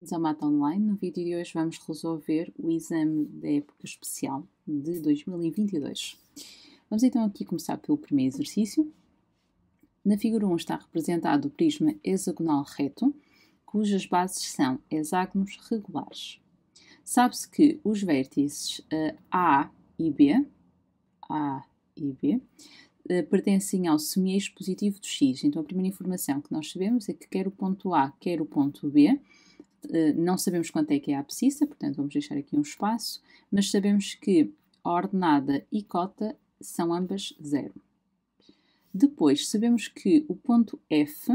Bem-vindos ao Mata Online. No vídeo de hoje vamos resolver o exame da época especial de 2022. Vamos então aqui começar pelo primeiro exercício. Na figura 1 está representado o prisma hexagonal reto, cujas bases são hexágonos regulares. Sabe-se que os vértices A e B pertencem ao semi-eixo positivo do X. Então a primeira informação que nós sabemos é que quer o ponto A, quer o ponto B, não sabemos quanto é que é a abscissa, portanto vamos deixar aqui um espaço, mas sabemos que a ordenada e cota são ambas 0. Depois sabemos que o ponto F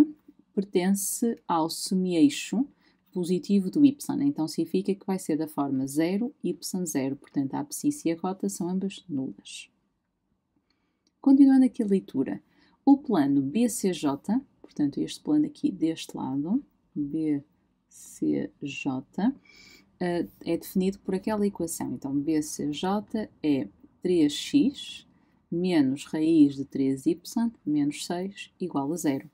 pertence ao semi-eixo positivo do Y, então significa que vai ser da forma 0, Y0, portanto a abscissa e a cota são ambas nulas. Continuando aqui a leitura, o plano BCJ, portanto este plano aqui deste lado, BCJ, é definido por aquela equação. Então, BCJ é 3x menos raiz de 3y menos 6 igual a 0.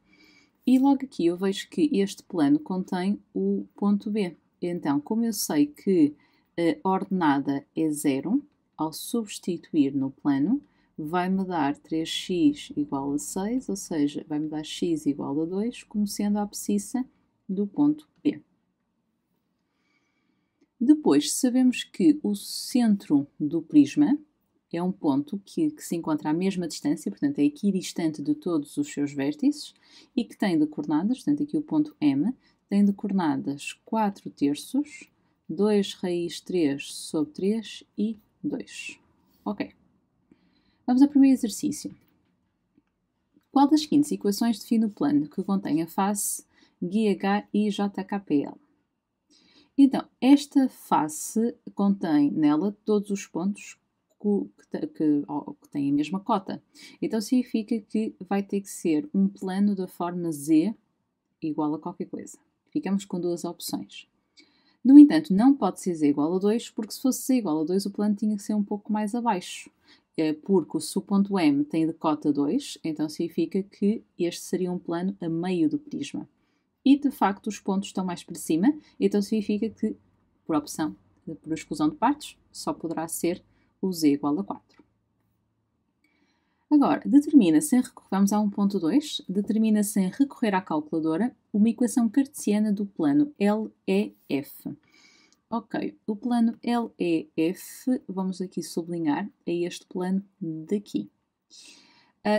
E logo aqui eu vejo que este plano contém o ponto B. Então, como eu sei que a ordenada é 0, ao substituir no plano, vai-me dar 3x igual a 6, ou seja, vai-me dar x igual a 2, como sendo a abscissa do ponto B. Depois, sabemos que o centro do prisma é um ponto que se encontra à mesma distância, portanto é equidistante de todos os seus vértices e que tem de coordenadas, portanto aqui o ponto M, tem de coordenadas 4 terços, 2 raiz 3 sobre 3 e 2. Ok. Vamos ao primeiro exercício. Qual das seguintes equações define o plano que contém a face GH e JKPL? Então, esta face contém nela todos os pontos que têm a mesma cota. Então, significa que vai ter que ser um plano da forma Z igual a qualquer coisa. Ficamos com duas opções. No entanto, não pode ser Z igual a 2, porque se fosse Z igual a 2, o plano tinha que ser um pouco mais abaixo. Porque se o ponto M tem de cota 2, então significa que este seria um plano a meio do prisma. E, de facto, os pontos estão mais para cima, então significa que, por opção, por exclusão de partes, só poderá ser o Z igual a 4. Agora, vamos a 1.2, determina sem recorrer à calculadora uma equação cartesiana do plano LEF. Ok, o plano LEF, vamos aqui sublinhar, é este plano daqui.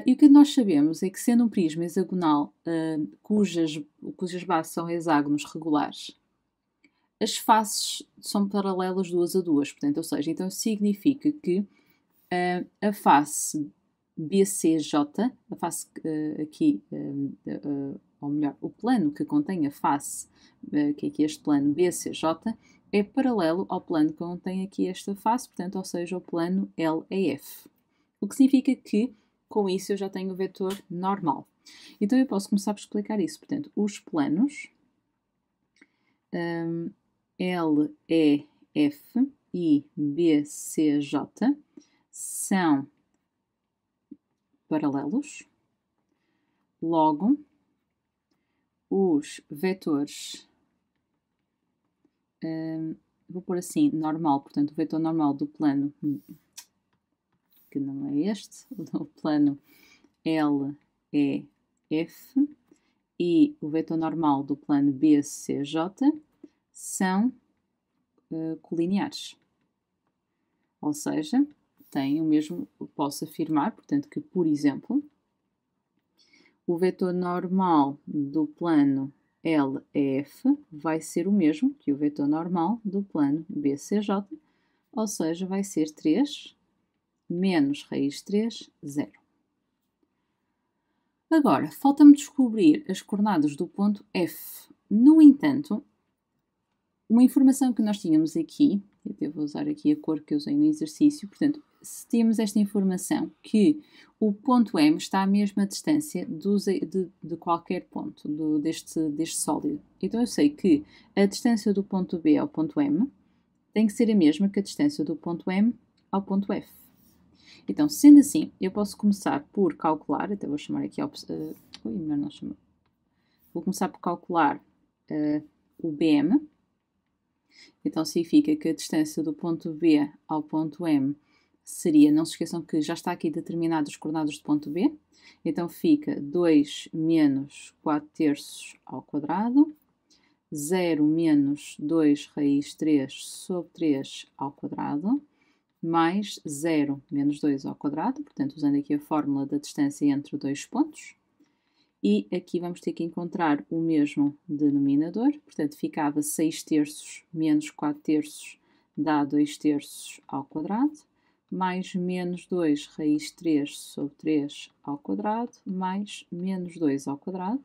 E o que nós sabemos é que, sendo um prisma hexagonal cujas bases são hexágonos regulares, as faces são paralelas duas a duas, portanto, ou seja, então significa que a face BCJ, a face aqui, ou melhor, o plano que contém a face, que é aqui este plano BCJ, é paralelo ao plano que contém aqui esta face, portanto, ou seja, o plano LEF. O que significa que, com isso, eu já tenho o vetor normal. Então, eu posso começar por explicar isso. Portanto, os planos LEF e BCJ são paralelos. Logo, os vetores, vou pôr assim, normal, portanto, o vetor normal do plano, que não é este, o plano LEF, e o vetor normal do plano BCJ são colineares. Ou seja, têm o mesmo, posso afirmar, portanto, que, por exemplo, o vetor normal do plano LEF vai ser o mesmo que o vetor normal do plano BCJ, ou seja, vai ser 3 menos raiz 3, 0. Agora, falta-me descobrir as coordenadas do ponto F. No entanto, uma informação que nós tínhamos aqui, eu até vou usar aqui a cor que eu usei no exercício, portanto, se temos esta informação que o ponto M está à mesma distância de qualquer ponto deste sólido, então eu sei que a distância do ponto B ao ponto M tem que ser a mesma que a distância do ponto M ao ponto F. Então, sendo assim, eu posso começar por calcular, até vou chamar aqui a opção, melhor não chamar. Vou começar por calcular o BM, Então significa que a distância do ponto B ao ponto M seria, não se esqueçam que já está aqui determinados os coordenados do ponto B, então fica 2 menos 4 terços ao quadrado, 0 menos 2 raiz 3 sobre 3 ao quadrado, mais 0 menos 2 ao quadrado, portanto usando aqui a fórmula da distância entre dois pontos, e aqui vamos ter que encontrar o mesmo denominador, portanto ficava 6 terços menos 4 terços dá 2 terços ao quadrado, mais menos 2 raiz 3 sobre 3 ao quadrado, mais menos 2 ao quadrado,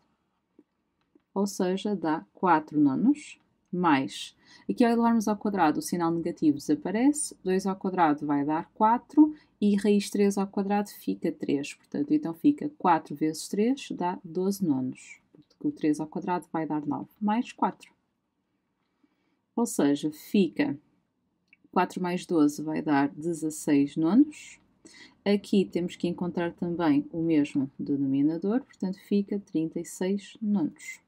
ou seja, dá 4 nonos, mais, aqui ao elevarmos ao quadrado o sinal negativo desaparece, 2 ao quadrado vai dar 4 e raiz 3 ao quadrado fica 3, portanto, então fica 4 vezes 3 dá 12 nonos, porque o 3 ao quadrado vai dar 9, mais 4. Ou seja, fica 4 mais 12 vai dar 16 nonos. Aqui temos que encontrar também o mesmo denominador, portanto fica 36 nonos.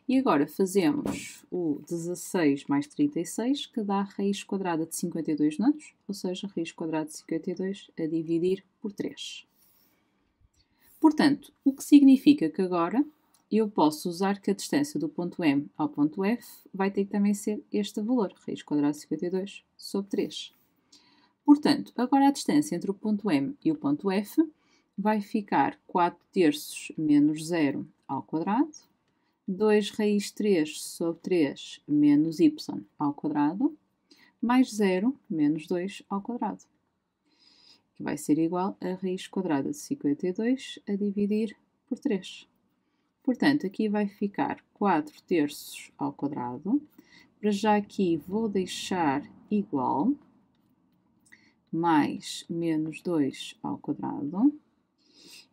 E agora fazemos o 16 mais 36, que dá raiz quadrada de 52 nonos, ou seja, raiz quadrada de 52 a dividir por 3. Portanto, o que significa que agora eu posso usar que a distância do ponto M ao ponto F vai ter que também ser este valor, raiz quadrada de 52 sobre 3. Portanto, agora a distância entre o ponto M e o ponto F vai ficar 4 terços menos 0 ao quadrado, 2 raiz 3 sobre 3 menos y ao quadrado, mais 0 menos 2 ao quadrado, que vai ser igual a raiz quadrada de 52 a dividir por 3. Portanto, aqui vai ficar 4 terços ao quadrado. Para já aqui vou deixar igual, mais menos 2 ao quadrado,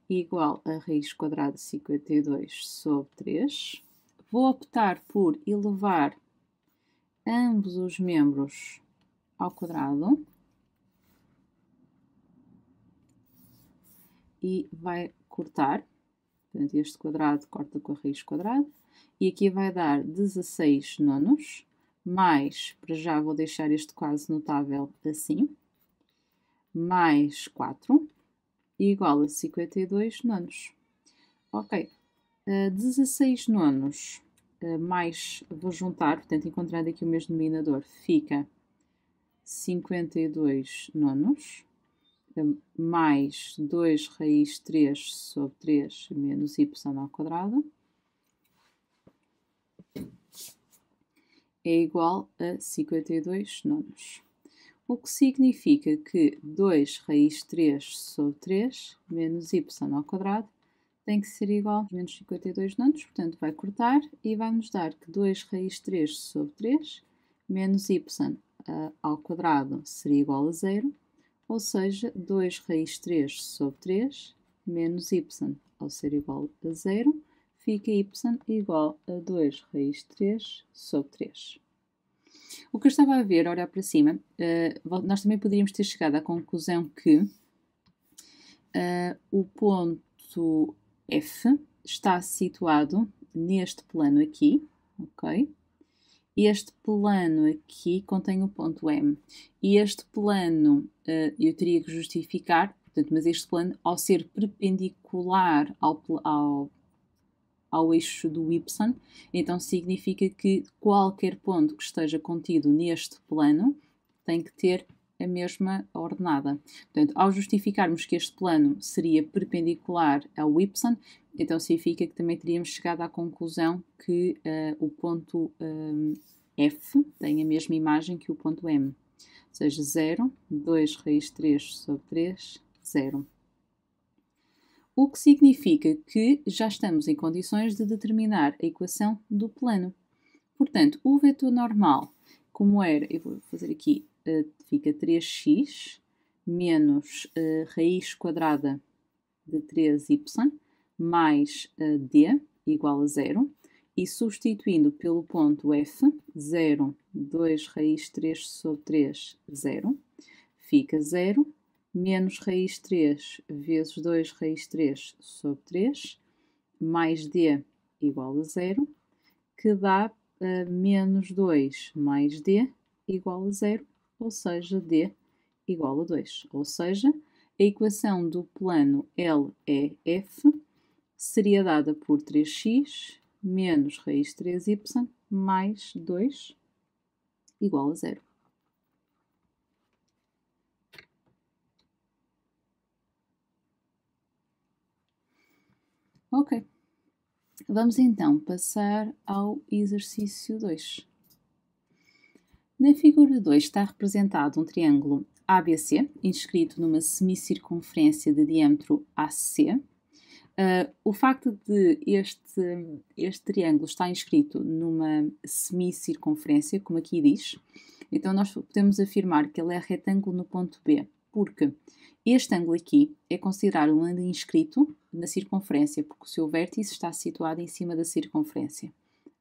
igual a raiz quadrada de 52 sobre 3. Vou optar por elevar ambos os membros ao quadrado e vai cortar. Portanto, este quadrado corta com a raiz quadrada. E aqui vai dar 16 nonos, mais, para já vou deixar este quase notável assim, mais 4, igual a 52 nonos. Ok, 16 nonos, mais, vou juntar, portanto, encontrando aqui o mesmo denominador, fica 52 nonos, mais 2 raiz 3 sobre 3 menos y ao quadrado, é igual a 52 nonos. O que significa que 2 raiz 3 sobre 3 menos y ao quadrado tem que ser igual a menos 52 nonos, portanto vai cortar e vai nos dar que 2 raiz 3 sobre 3 menos y ao quadrado seria igual a 0, ou seja, 2 raiz 3 sobre 3 menos y ao ser igual a 0, fica y igual a 2 raiz 3 sobre 3. O que eu estava a ver, olhar para cima, nós também poderíamos ter chegado à conclusão que o ponto F está situado neste plano aqui, ok? Este plano aqui contém o ponto M. E este plano eu teria que justificar, portanto, mas este plano, ao ser perpendicular ao eixo do y, então significa que qualquer ponto que esteja contido neste plano tem que ter a mesma ordenada. Portanto, ao justificarmos que este plano seria perpendicular ao y, então significa que também teríamos chegado à conclusão que o ponto F tem a mesma imagem que o ponto M. Ou seja, 0, 2 raiz 3 sobre 3, 0. O que significa que já estamos em condições de determinar a equação do plano. Portanto, o vetor normal, como era, eu vou fazer aqui, fica 3x menos raiz quadrada de 3y mais d igual a 0. E substituindo pelo ponto F, 0, 2 raiz 3 sobre 3, 0, fica 0, menos raiz 3 vezes 2 raiz 3 sobre 3, mais d igual a 0, que dá menos 2 mais D igual a 0, ou seja, D igual a 2. Ou seja, a equação do plano LEF seria dada por 3x menos raiz de 3y mais 2 igual a 0. Ok. Vamos então passar ao exercício 2. Na figura 2 está representado um triângulo ABC, inscrito numa semicircunferência de diâmetro AC. O facto de este triângulo estar inscrito numa semicircunferência, como aqui diz, então nós podemos afirmar que ele é retângulo no ponto B, porque este ângulo aqui é considerado um ângulo inscrito na circunferência, porque o seu vértice está situado em cima da circunferência.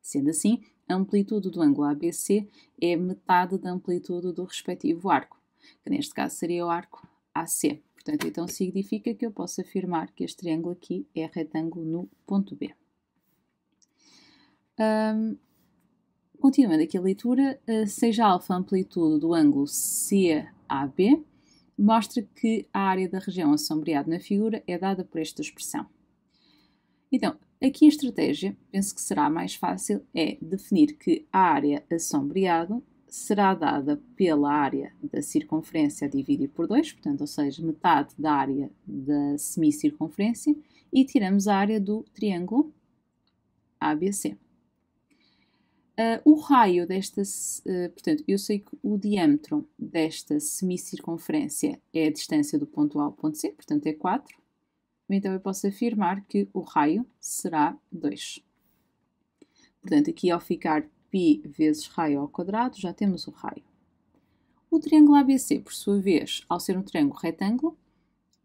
Sendo assim, a amplitude do ângulo ABC é metade da amplitude do respectivo arco, que neste caso seria o arco AC. Portanto, então significa que eu posso afirmar que este triângulo aqui é retângulo no ponto B. Continuando aqui a leitura, seja alfa a amplitude do ângulo CAB, mostra que a área da região assombreada na figura é dada por esta expressão. Então, aqui a estratégia, penso que será mais fácil, é definir que a área assombreada será dada pela área da circunferência a dividir por 2, portanto, ou seja, metade da área da semicircunferência, e tiramos a área do triângulo ABC. O raio desta, portanto, eu sei que o diâmetro desta semicircunferência é a distância do ponto A ao ponto C, portanto é 4. Então eu posso afirmar que o raio será 2. Portanto, aqui ao ficar π vezes raio ao quadrado, já temos o raio. O triângulo ABC, por sua vez, ao ser um triângulo retângulo,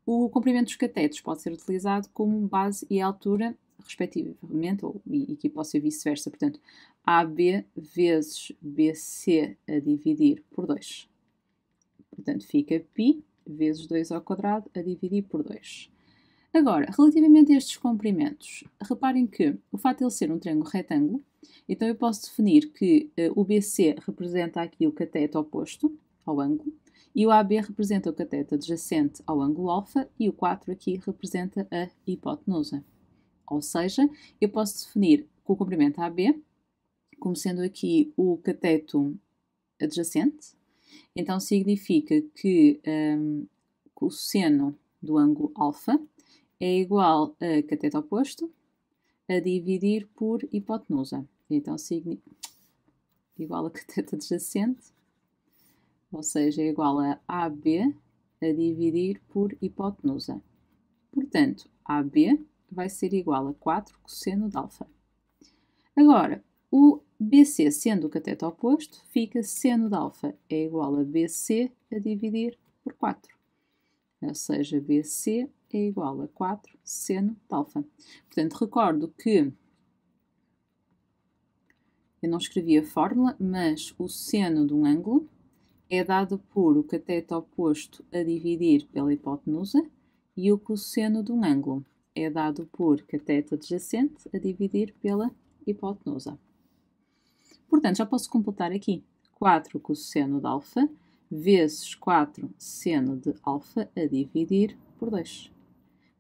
o comprimento dos catetos pode ser utilizado como base e altura, respectivamente, e aqui pode ser vice-versa, portanto, AB vezes BC a dividir por 2. Portanto, fica π vezes 2 ao quadrado a dividir por 2. Agora, relativamente a estes comprimentos, reparem que o facto de ele ser um triângulo retângulo, então eu posso definir que o BC representa aqui o cateto oposto ao ângulo, e o AB representa o cateto adjacente ao ângulo alfa, e o 4 aqui representa a hipotenusa. Ou seja, eu posso definir com o comprimento AB como sendo aqui o cateto adjacente, então significa que o seno do ângulo alfa é igual a cateto oposto a dividir por hipotenusa. Então, igual a cateto adjacente, ou seja, é igual a AB a dividir por hipotenusa. Portanto, AB vai ser igual a 4 cosseno de alfa. Agora, o BC sendo o cateto oposto, fica seno de alfa é igual a BC a dividir por 4. Ou seja, BC é igual a 4 seno de alfa. Portanto, recordo que eu não escrevi a fórmula, mas o seno de um ângulo é dado por o cateto oposto a dividir pela hipotenusa, e o cosseno de um ângulo é dado por cateto adjacente a dividir pela hipotenusa. Portanto, já posso completar aqui 4 cosseno de alfa vezes 4 seno de alfa a dividir por 2.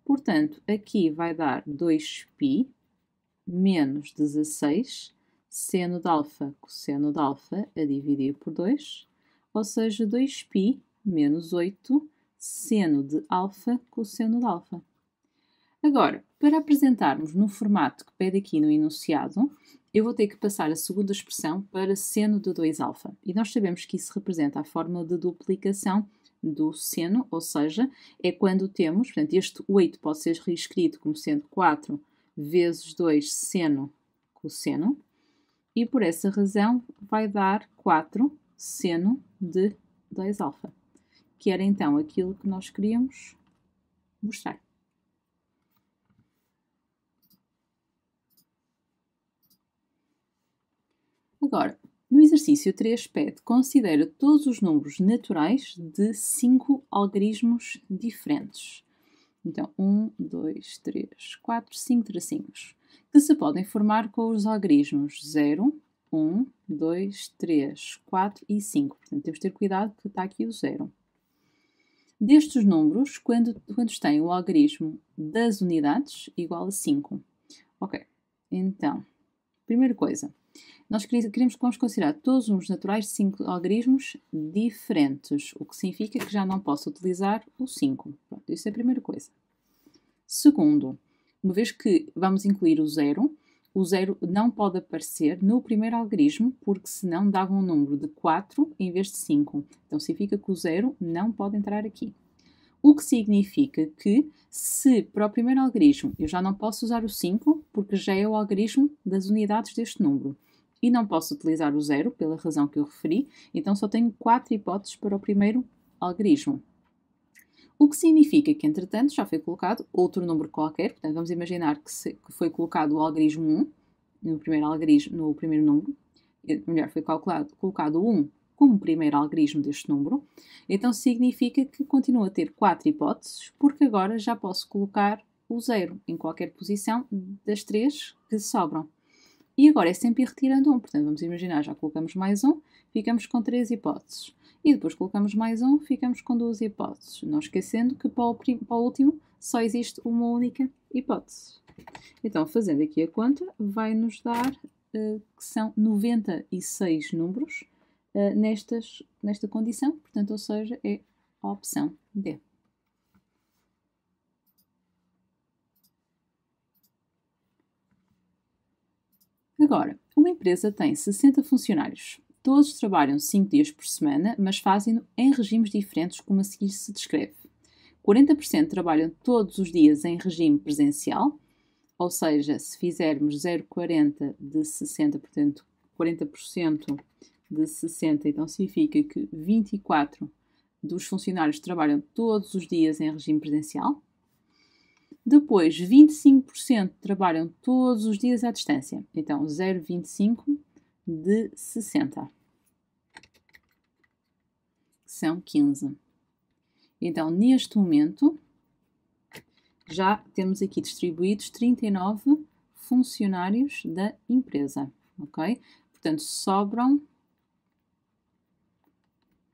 Portanto, aqui vai dar 2π menos 16 seno de alfa cosseno de alfa a dividir por 2, ou seja, 2π menos 8 seno de alfa cosseno de alfa. Agora, para apresentarmos no formato que pede aqui no enunciado, eu vou ter que passar a segunda expressão para seno de 2α. E nós sabemos que isso representa a fórmula de duplicação do seno, ou seja, é quando temos, portanto, este 8 pode ser reescrito como sendo 4 vezes 2 seno cosseno, e por essa razão vai dar 4 seno de 2α, que era então aquilo que nós queríamos mostrar. Agora, no exercício 3 pede, considera todos os números naturais de 5 algarismos diferentes. Então, 1, 2, 3, 4, 5 tracinhos, que se podem formar com os algarismos 0, 1, 2, 3, 4 e 5. Portanto, temos de ter cuidado que está aqui o 0. Destes números, quando tem o algarismo das unidades, igual a 5. Ok, então, primeira coisa, nós vamos considerar todos os números naturais de 5 algarismos diferentes, o que significa que já não posso utilizar o 5. Pronto, isso é a primeira coisa. Segundo, uma vez que vamos incluir o 0 não pode aparecer no primeiro algarismo, porque senão dava um número de 4 em vez de 5. Então significa que o 0 não pode entrar aqui. O que significa que, se para o primeiro algarismo eu já não posso usar o 5, porque já é o algarismo das unidades deste número, e não posso utilizar o 0, pela razão que eu referi, então só tenho 4 hipóteses para o primeiro algarismo. O que significa que, entretanto, já foi colocado outro número qualquer, portanto, vamos imaginar que foi colocado o algarismo 1 no primeiro número, melhor, foi colocado o 1 como primeiro algarismo deste número, então significa que continuo a ter 4 hipóteses, porque agora já posso colocar o 0 em qualquer posição das 3 que sobram. E agora é sempre ir retirando 1, portanto, vamos imaginar, já colocamos mais 1, ficamos com 3 hipóteses. E depois colocamos mais 1, ficamos com 2 hipóteses. Não esquecendo que para o último só existe uma única hipótese. Então, fazendo aqui a conta, vai-nos dar que são 96 números nesta condição, portanto, ou seja, é a opção D. Agora, uma empresa tem 60 funcionários. Todos trabalham 5 dias por semana, mas fazem-no em regimes diferentes, como a seguir se descreve. 40% trabalham todos os dias em regime presencial, ou seja, se fizermos 0,40 de 60, portanto, 40% de 60, então significa que 24 dos funcionários trabalham todos os dias em regime presencial. Depois, 25% trabalham todos os dias à distância. Então, 0,25 de 60. São 15. Então, neste momento, já temos aqui distribuídos 39 funcionários da empresa. Ok? Portanto, sobram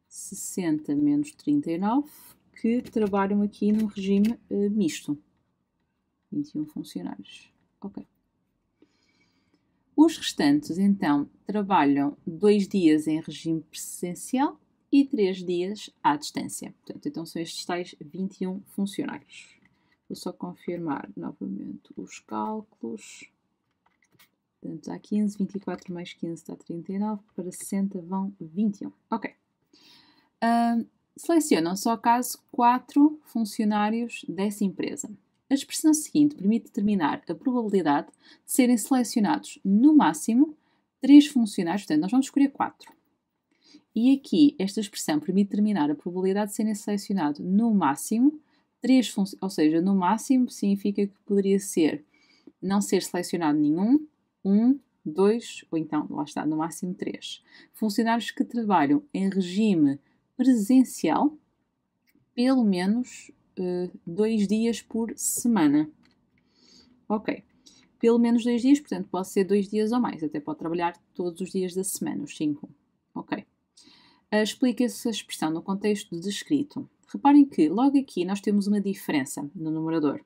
60 menos 39 que trabalham aqui no regime misto. 21 funcionários. Ok. Os restantes, então, trabalham 2 dias em regime presencial e 3 dias à distância. Portanto, então são estes tais 21 funcionários. Vou só confirmar novamente os cálculos. Portanto, há 15, 24 mais 15 dá 39, para 60 vão 21. Ok. Selecionam só caso 4 funcionários dessa empresa. A expressão seguinte permite determinar a probabilidade de serem selecionados no máximo 3 funcionários, portanto, nós vamos escolher 4. E aqui, esta expressão permite determinar a probabilidade de serem selecionados no máximo 3 funcionários, ou seja, no máximo significa que poderia ser não ser selecionado nenhum, 1, 2, ou então, lá está, no máximo 3. Funcionários que trabalham em regime presencial, pelo menos 2 dias por semana. Ok. Pelo menos 2 dias, portanto, pode ser 2 dias ou mais. Até pode trabalhar todos os dias da semana, os 5. Ok. Explica-se a expressão no contexto descrito. Reparem que logo aqui nós temos uma diferença no numerador.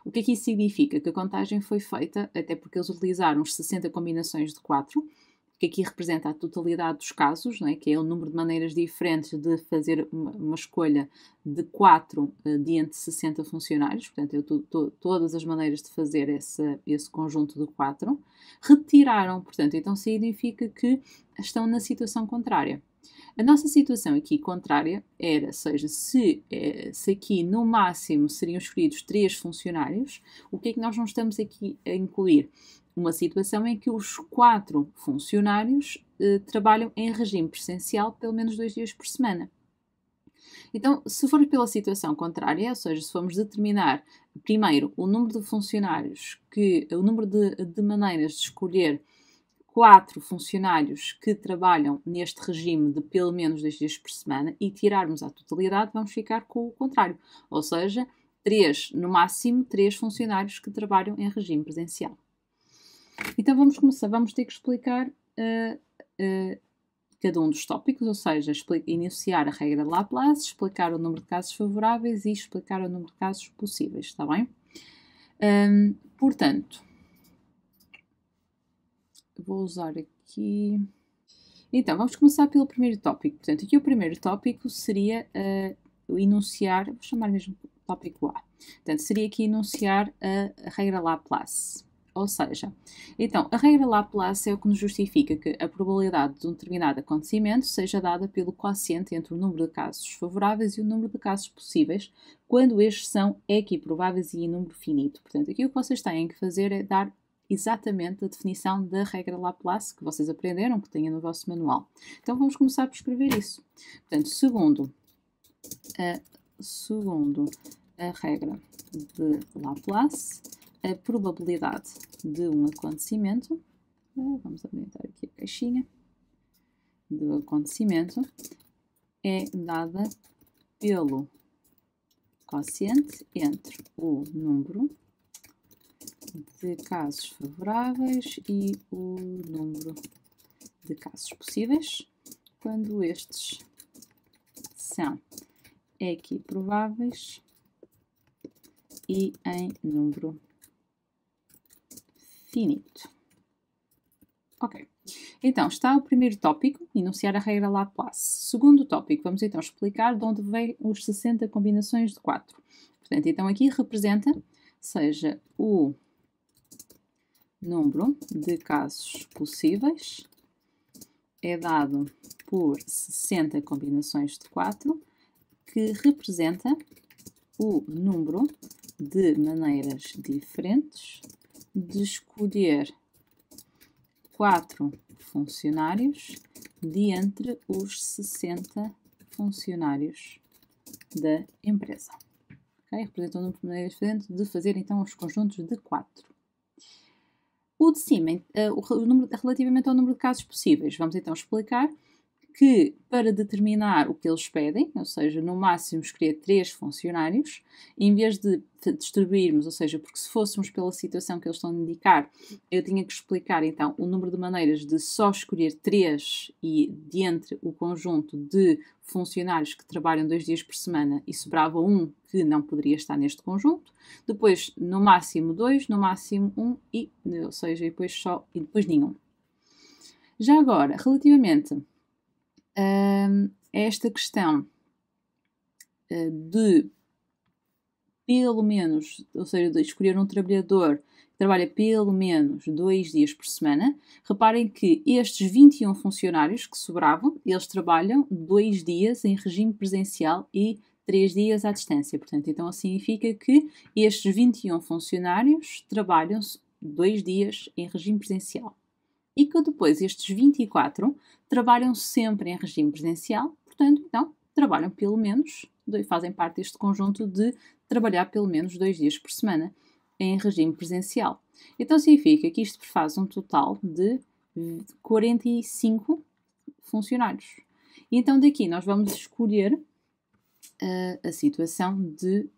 O que é que isso significa? Que a contagem foi feita, até porque eles utilizaram as 60 combinações de 4, que aqui representa a totalidade dos casos, não é? Que é o número de maneiras diferentes de fazer uma escolha de 4 diante de 60 funcionários. Portanto, todas as maneiras de fazer esse conjunto de 4. Retiraram, portanto, então significa que estão na situação contrária. A nossa situação aqui contrária era, seja, se aqui no máximo seriam escolhidos 3 funcionários, o que é que nós não estamos aqui a incluir? Uma situação em que os 4 funcionários trabalham em regime presencial pelo menos 2 dias por semana. Então, se formos pela situação contrária, ou seja, se formos determinar primeiro o número de funcionários, o número de maneiras de escolher 4 funcionários que trabalham neste regime de pelo menos 2 dias por semana e tirarmos a totalidade, vamos ficar com o contrário. Ou seja, no máximo 3 funcionários que trabalham em regime presencial. Então vamos começar, vamos ter que explicar cada um dos tópicos, ou seja, iniciar a regra de Laplace, explicar o número de casos favoráveis e explicar o número de casos possíveis, está bem? Portanto, vou usar aqui... Então, vamos começar pelo primeiro tópico. Portanto, aqui o primeiro tópico seria enunciar, vou chamar mesmo tópico A. Portanto, seria aqui enunciar a regra Laplace. Ou seja, então, a regra Laplace é o que nos justifica que a probabilidade de um determinado acontecimento seja dada pelo quociente entre o número de casos favoráveis e o número de casos possíveis, quando estes são equiprováveis e em número finito. Portanto, aqui o que vocês têm que fazer é dar exatamente a definição da regra Laplace que vocês aprenderam, que tenha no vosso manual. Então, vamos começar por escrever isso. Portanto, segundo a regra de Laplace, a probabilidade de um acontecimento, vamos aumentar aqui a caixinha, do acontecimento, é dada pelo quociente entre o número de casos favoráveis e o número de casos possíveis, quando estes são equiprováveis e em número finito. Ok. Então, está o primeiro tópico, enunciar a regra Laplace. Segundo tópico, vamos então explicar de onde vêm os 60 combinações de 4. Portanto, então aqui representa, seja o número de casos possíveis é dado por 60 combinações de 4, que representa o número de maneiras diferentes de escolher 4 funcionários de entre os 60 funcionários da empresa. Okay? Representa um número de maneiras diferentes de fazer então os conjuntos de 4. O de cima, relativamente ao número de casos possíveis, vamos então explicar que para determinar o que eles pedem, ou seja, no máximo escolher 3 funcionários, em vez de distribuirmos, ou seja, porque se fôssemos pela situação que eles estão a indicar, eu tinha que explicar então o número de maneiras de só escolher 3 e de entre o conjunto de funcionários que trabalham 2 dias por semana e sobrava um que não poderia estar neste conjunto, depois no máximo 2, no máximo 1 e, ou seja, depois nenhum. Já agora, relativamente esta questão de pelo menos, ou seja, de escolher um trabalhador que trabalha pelo menos 2 dias por semana, reparem que estes 21 funcionários que sobravam, eles trabalham 2 dias em regime presencial e 3 dias à distância. Portanto, então significa que estes 21 funcionários trabalham 2 dias em regime presencial. E que depois estes 24 trabalham sempre em regime presencial, portanto, então, trabalham pelo menos, fazem parte deste conjunto de trabalhar pelo menos 2 dias por semana em regime presencial. Então, significa que isto faz um total de 45 funcionários. E então, daqui nós vamos escolher a situação de...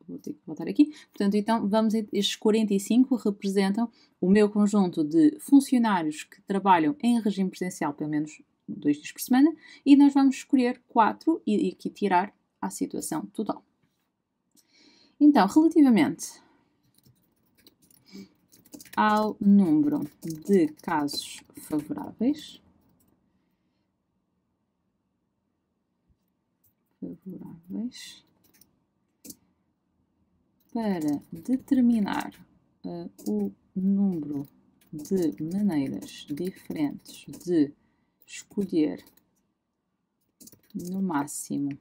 Vou ter que voltar aqui. Portanto, então, estes 45 representam o meu conjunto de funcionários que trabalham em regime presencial pelo menos 2 dias por semana e nós vamos escolher 4 e aqui tirar a situação total. Então, relativamente ao número de casos favoráveis, para determinar o número de maneiras diferentes de escolher no máximo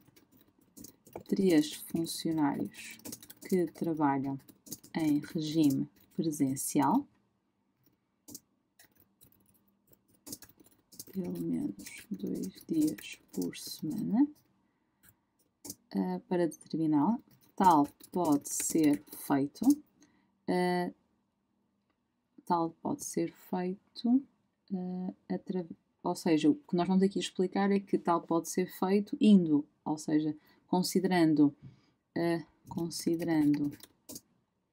3 funcionários que trabalham em regime presencial, pelo menos 2 dias por semana, para determinar, tal pode ser feito, ou seja, o que nós vamos aqui explicar é que tal pode ser feito indo, ou seja, considerando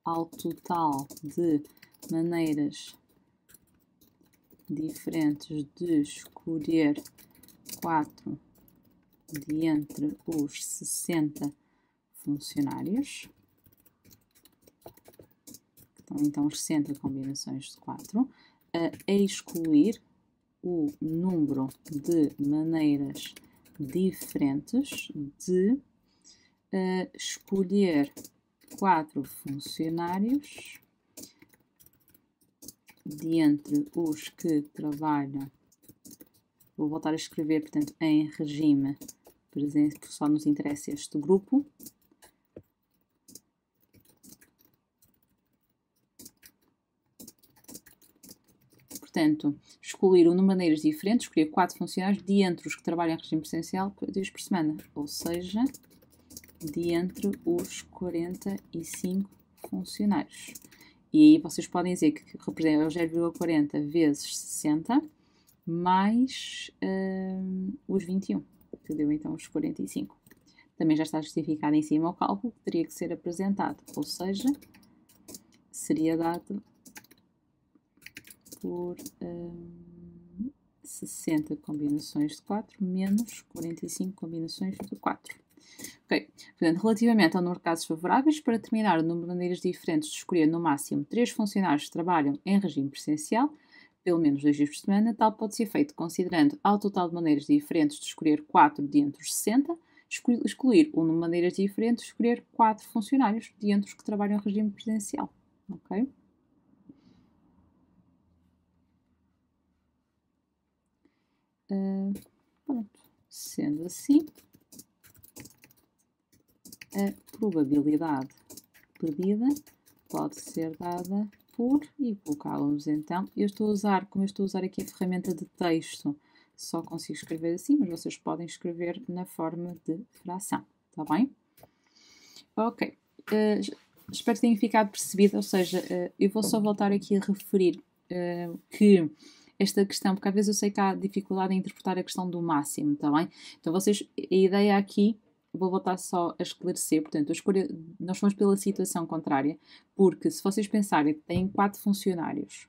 ao total de maneiras diferentes de escolher 4 de entre os 60 funcionários. Então, as 60 combinações de 4, a excluir o número de maneiras diferentes de escolher 4 funcionários de entre os que trabalham. Vou voltar a escrever, portanto, em regime presencial, que só nos interessa este grupo. Portanto, excluir o número de maneiras diferentes, escolher 4 funcionários de entre os que trabalham em regime presencial 4 dias por semana, ou seja, de entre os 45 funcionários. E aí vocês podem dizer que representa 0,40 vezes 60 mais os 21, que deu então os 45. Também já está justificado em cima o cálculo que teria que ser apresentado, ou seja, seria dado por 60 combinações de 4 menos 45 combinações de 4. Ok, portanto, relativamente ao número de casos favoráveis, para determinar o número de maneiras diferentes de escolher no máximo 3 funcionários que trabalham em regime presencial, pelo menos 2 dias por semana, tal pode ser feito considerando ao total de maneiras diferentes de escolher 4 de entre os 60, excluir o número de maneiras diferentes de escolher 4 funcionários de entre os que trabalham em regime presencial. Ok? Pronto. Sendo assim, a probabilidade pedida pode ser dada por, e colocá-los então, como eu estou a usar aqui a ferramenta de texto, só consigo escrever assim, mas vocês podem escrever na forma de fração, está bem? Ok, espero que tenham ficado percebido, ou seja, eu vou só voltar aqui a referir que esta questão, porque às vezes eu sei que há dificuldade em interpretar a questão do máximo, está bem? Então vocês, a ideia aqui, vou voltar só a esclarecer, portanto, nós fomos pela situação contrária, porque se vocês pensarem que têm 4 funcionários,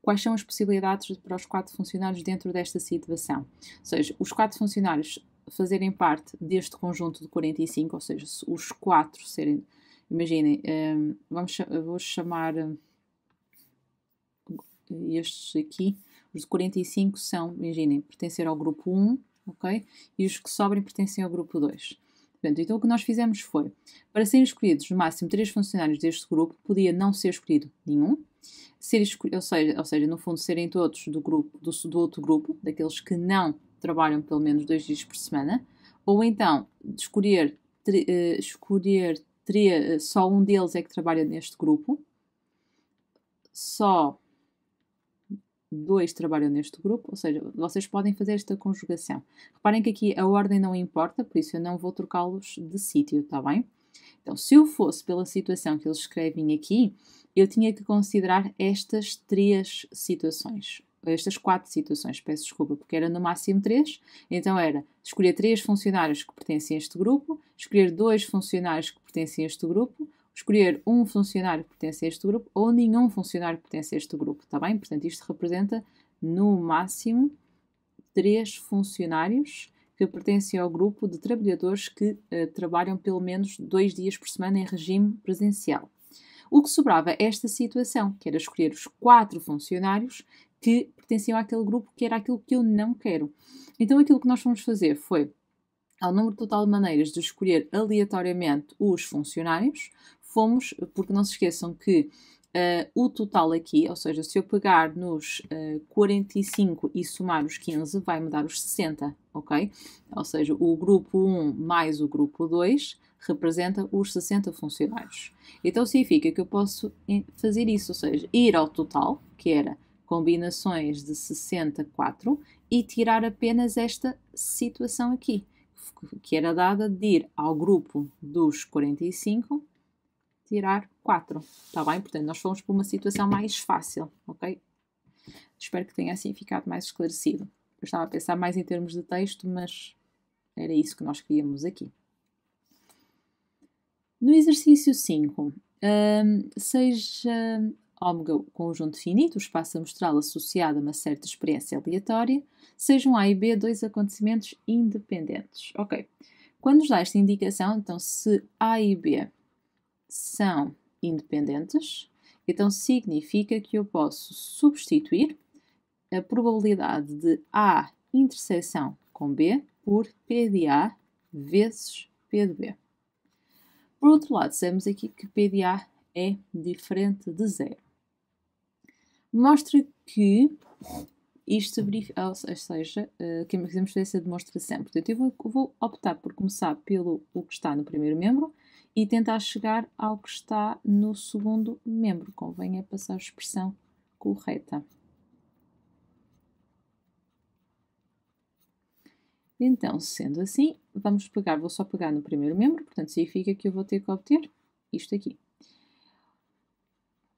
quais são as possibilidades para os 4 funcionários dentro desta situação? Ou seja, os 4 funcionários fazerem parte deste conjunto de 45, ou seja, os 4 serem, imaginem, vou chamar estes aqui, os de 45 são, imaginem, pertencer ao grupo 1, ok? E os que sobrem pertencem ao grupo 2. Portanto, então o que nós fizemos foi, para serem escolhidos no máximo 3 funcionários deste grupo, podia não ser escolhido nenhum, ou seja, no fundo, serem todos do outro grupo, daqueles que não trabalham pelo menos 2 dias por semana, ou então escolher só um deles é que trabalha neste grupo, só 2 trabalham neste grupo, ou seja, vocês podem fazer esta conjugação. Reparem que aqui a ordem não importa, por isso eu não vou trocá-los de sítio, está bem? Então, se eu fosse pela situação que eles escrevem aqui, eu tinha que considerar estas 3 situações. Estas 4 situações, peço desculpa, porque era no máximo 3. Então era escolher 3 funcionários que pertencem a este grupo, escolher 2 funcionários que pertencem a este grupo, escolher um funcionário que pertence a este grupo ou nenhum funcionário que pertence a este grupo, está bem? Portanto, isto representa no máximo 3 funcionários que pertencem ao grupo de trabalhadores que trabalham pelo menos 2 dias por semana em regime presencial. O que sobrava é esta situação, que era escolher os 4 funcionários que pertenciam àquele grupo, que era aquilo que eu não quero. Então, aquilo que nós fomos fazer foi, ao número total de maneiras de escolher aleatoriamente os funcionários, porque não se esqueçam que o total aqui, ou seja, se eu pegar nos 45 e somar os 15, vai-me dar os 60, ok? Ou seja, o grupo 1 mais o grupo 2 representa os 60 funcionários. Então significa que eu posso fazer isso, ou seja, ir ao total, que era combinações de 64, e tirar apenas esta situação aqui, que era dada de ir ao grupo dos 45, tirar 4, está bem? Portanto, nós fomos para uma situação mais fácil, ok? Espero que tenha assim ficado mais esclarecido. Eu estava a pensar mais em termos de texto, mas era isso que nós queríamos aqui. No exercício 5, seja ômega conjunto finito, o espaço amostral associado a uma certa experiência aleatória, sejam A e B dois acontecimentos independentes. Ok. Quando nos dá esta indicação, então se A e B são independentes, então significa que eu posso substituir a probabilidade de A interseção com B por P de A vezes P de B. Por outro lado, sabemos aqui que P de A é diferente de zero. Mostra que isto verifica, ou seja, que queremos fazer essa demonstração. Portanto, eu vou optar por começar pelo o que está no primeiro membro e tentar chegar ao que está no segundo membro. Convém é passar a expressão correta. Então, sendo assim, vou só pegar no primeiro membro, portanto, significa que eu vou ter que obter isto aqui.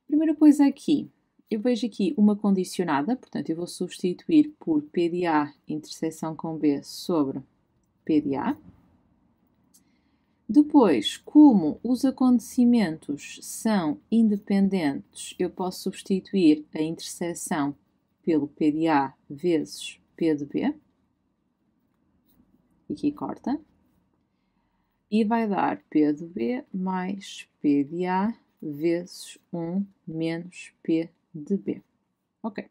Primeira coisa aqui, eu vejo aqui uma condicionada, portanto, eu vou substituir por P de A interseção com B sobre P de A. Depois, como os acontecimentos são independentes, eu posso substituir a interseção pelo P de A vezes P de B. Aqui corta. E vai dar P de B mais P de A vezes 1 menos P de B. Ok.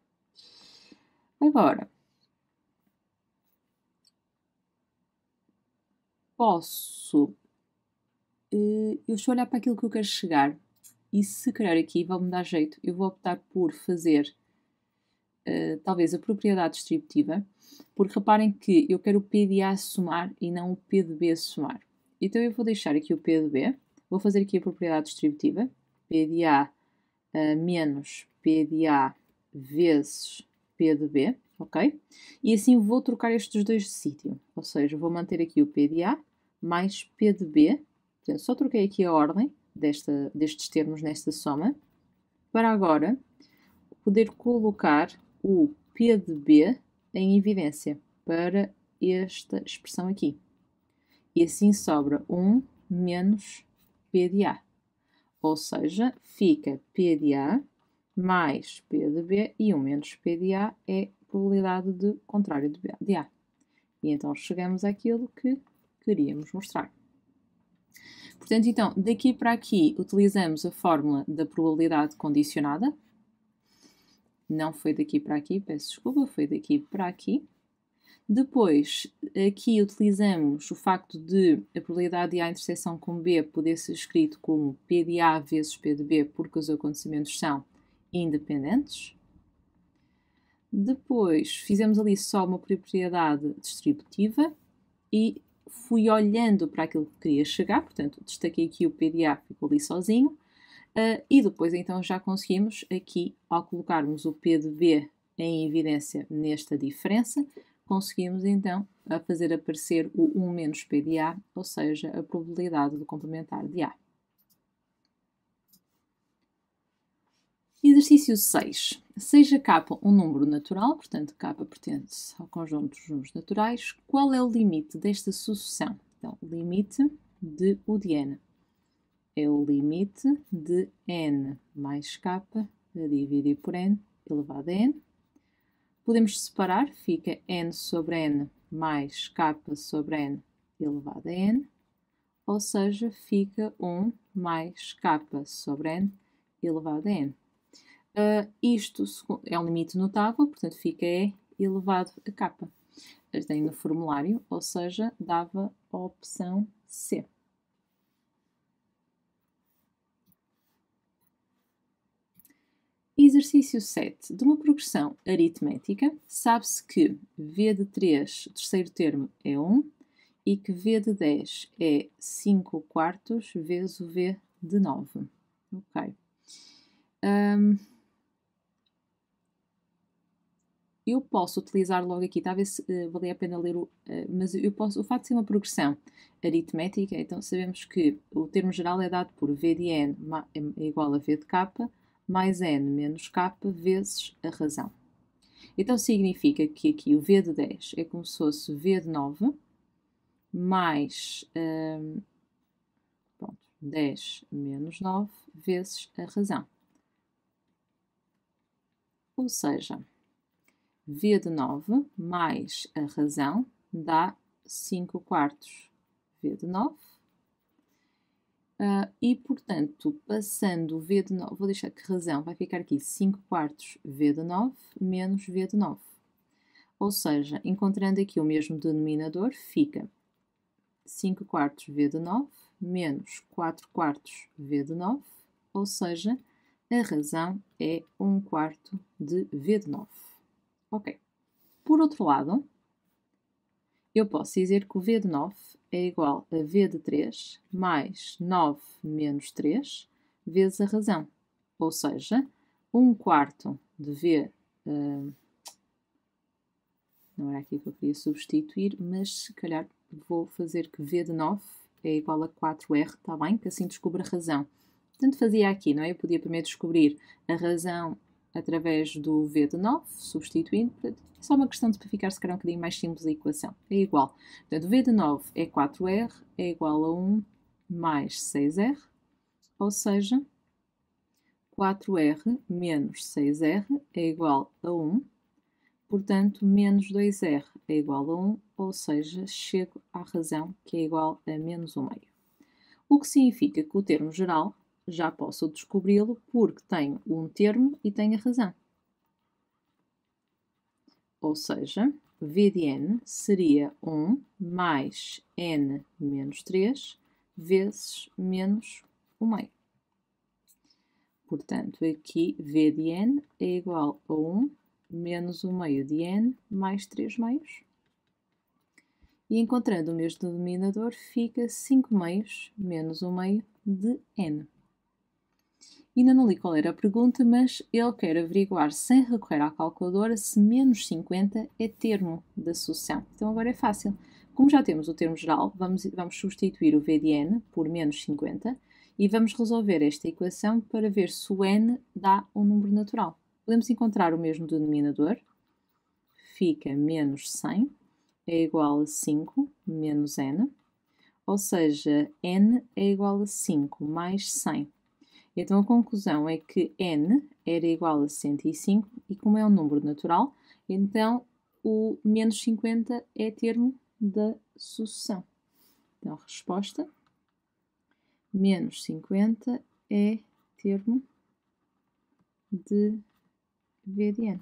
Agora, eu estou a olhar para aquilo que eu quero chegar e se calhar aqui vai-me dar jeito, eu vou optar por fazer talvez a propriedade distributiva, porque reparem que eu quero o P de A somar e não o P de B somar. Então eu vou deixar aqui o P de B, vou fazer aqui a propriedade distributiva, P de A menos P de A vezes P de B, ok? E assim vou trocar estes dois de sítio, ou seja, vou manter aqui o P de A mais P de B, portanto, só troquei aqui a ordem destes termos nesta soma, para agora poder colocar o P de B em evidência para esta expressão aqui. E assim sobra 1 menos P de A. Ou seja, fica P de A mais P de B e 1 menos P de A é a probabilidade de contrário de A. E então chegamos àquilo que queríamos mostrar. Portanto, então, daqui para aqui utilizamos a fórmula da probabilidade condicionada. Não foi daqui para aqui, peço desculpa, foi daqui para aqui. Depois, aqui utilizamos o facto de a probabilidade de A interseção com B poder ser escrito como P de A vezes P de B, porque os acontecimentos são independentes. Depois, fizemos ali só uma propriedade distributiva e fui olhando para aquilo que queria chegar, portanto, destaquei aqui o P de A, ficou ali sozinho. E depois, então, já conseguimos aqui, ao colocarmos o P de B em evidência nesta diferença, conseguimos, então, a fazer aparecer o 1 menos P de A, ou seja, a probabilidade do complementar de A. Exercício 6. Seja K um número natural, portanto, K pertence ao conjunto dos números naturais, qual é o limite desta sucessão? Então, limite de U de N. É o limite de n mais k a dividir por n elevado a n. Podemos separar, fica n sobre n mais k sobre n elevado a n, ou seja, fica 1 mais k sobre n elevado a n. Isto é um limite notável, portanto fica e elevado a k. Tem no formulário, ou seja, dava a opção C. Exercício 7. De uma progressão aritmética, sabe-se que V de 3, o terceiro termo, é 1 e que V de 10 é 5 quartos vezes o V de 9. Ok. Eu posso utilizar logo aqui, talvez valia a pena ler, mas o facto de ser uma progressão aritmética, então sabemos que o termo geral é dado por V de n é igual a V de k, mais n menos k vezes a razão. Então significa que aqui o V de 10 é como se fosse V de 9 mais 10 menos 9 vezes a razão. Ou seja, V de 9 mais a razão dá 5 quartos V de 9. E, portanto, passando V de 9, vou deixar que razão vai ficar aqui 5 quartos V de 9 menos V de 9. Ou seja, encontrando aqui o mesmo denominador, fica 5 quartos V de 9 menos 4 quartos V de 9, ou seja, a razão é 1 quarto de V de 9. Ok. Por outro lado, eu posso dizer que o V de 9 é igual a V de 3 mais 9 menos 3 vezes a razão. Ou seja, 1 quarto de V... não era aqui que eu queria substituir, mas se calhar vou fazer que V de 9 é igual a 4R, está bem? Que assim descubro a razão. Portanto, fazia aqui, não é? Eu podia primeiro descobrir a razão através do V de 9, substituindo. Portanto, é só uma questão de ficar, se calhar, um bocadinho mais simples a equação. É igual. Portanto, V de 9 é 4R, é igual a 1 mais 6R, ou seja, 4R menos 6R é igual a 1. Portanto, menos 2R é igual a 1, ou seja, chego à razão que é igual a menos 1 meio. O que significa que o termo geral já posso descobri-lo porque tenho um termo e tenho a razão. Ou seja, V de n seria 1 mais n menos 3 vezes menos 1 meio. Portanto, aqui V de n é igual a 1 menos 1 meio de n mais 3 meios. E encontrando o mesmo denominador, fica 5 meios menos 1 meio de n. Ainda não li qual era a pergunta, mas ele quer averiguar, sem recorrer à calculadora, se menos 50 é termo da sucessão. Então agora é fácil. Como já temos o termo geral, vamos substituir o V de n por menos 50 e vamos resolver esta equação para ver se o n dá um número natural. Podemos encontrar o mesmo denominador, fica menos 100, é igual a 5 menos n, ou seja, n é igual a 5 mais 100. Então a conclusão é que n era igual a 105 e como é um número natural, então o menos 50 é termo da sucessão. Então a resposta, menos 50 é termo de V de n.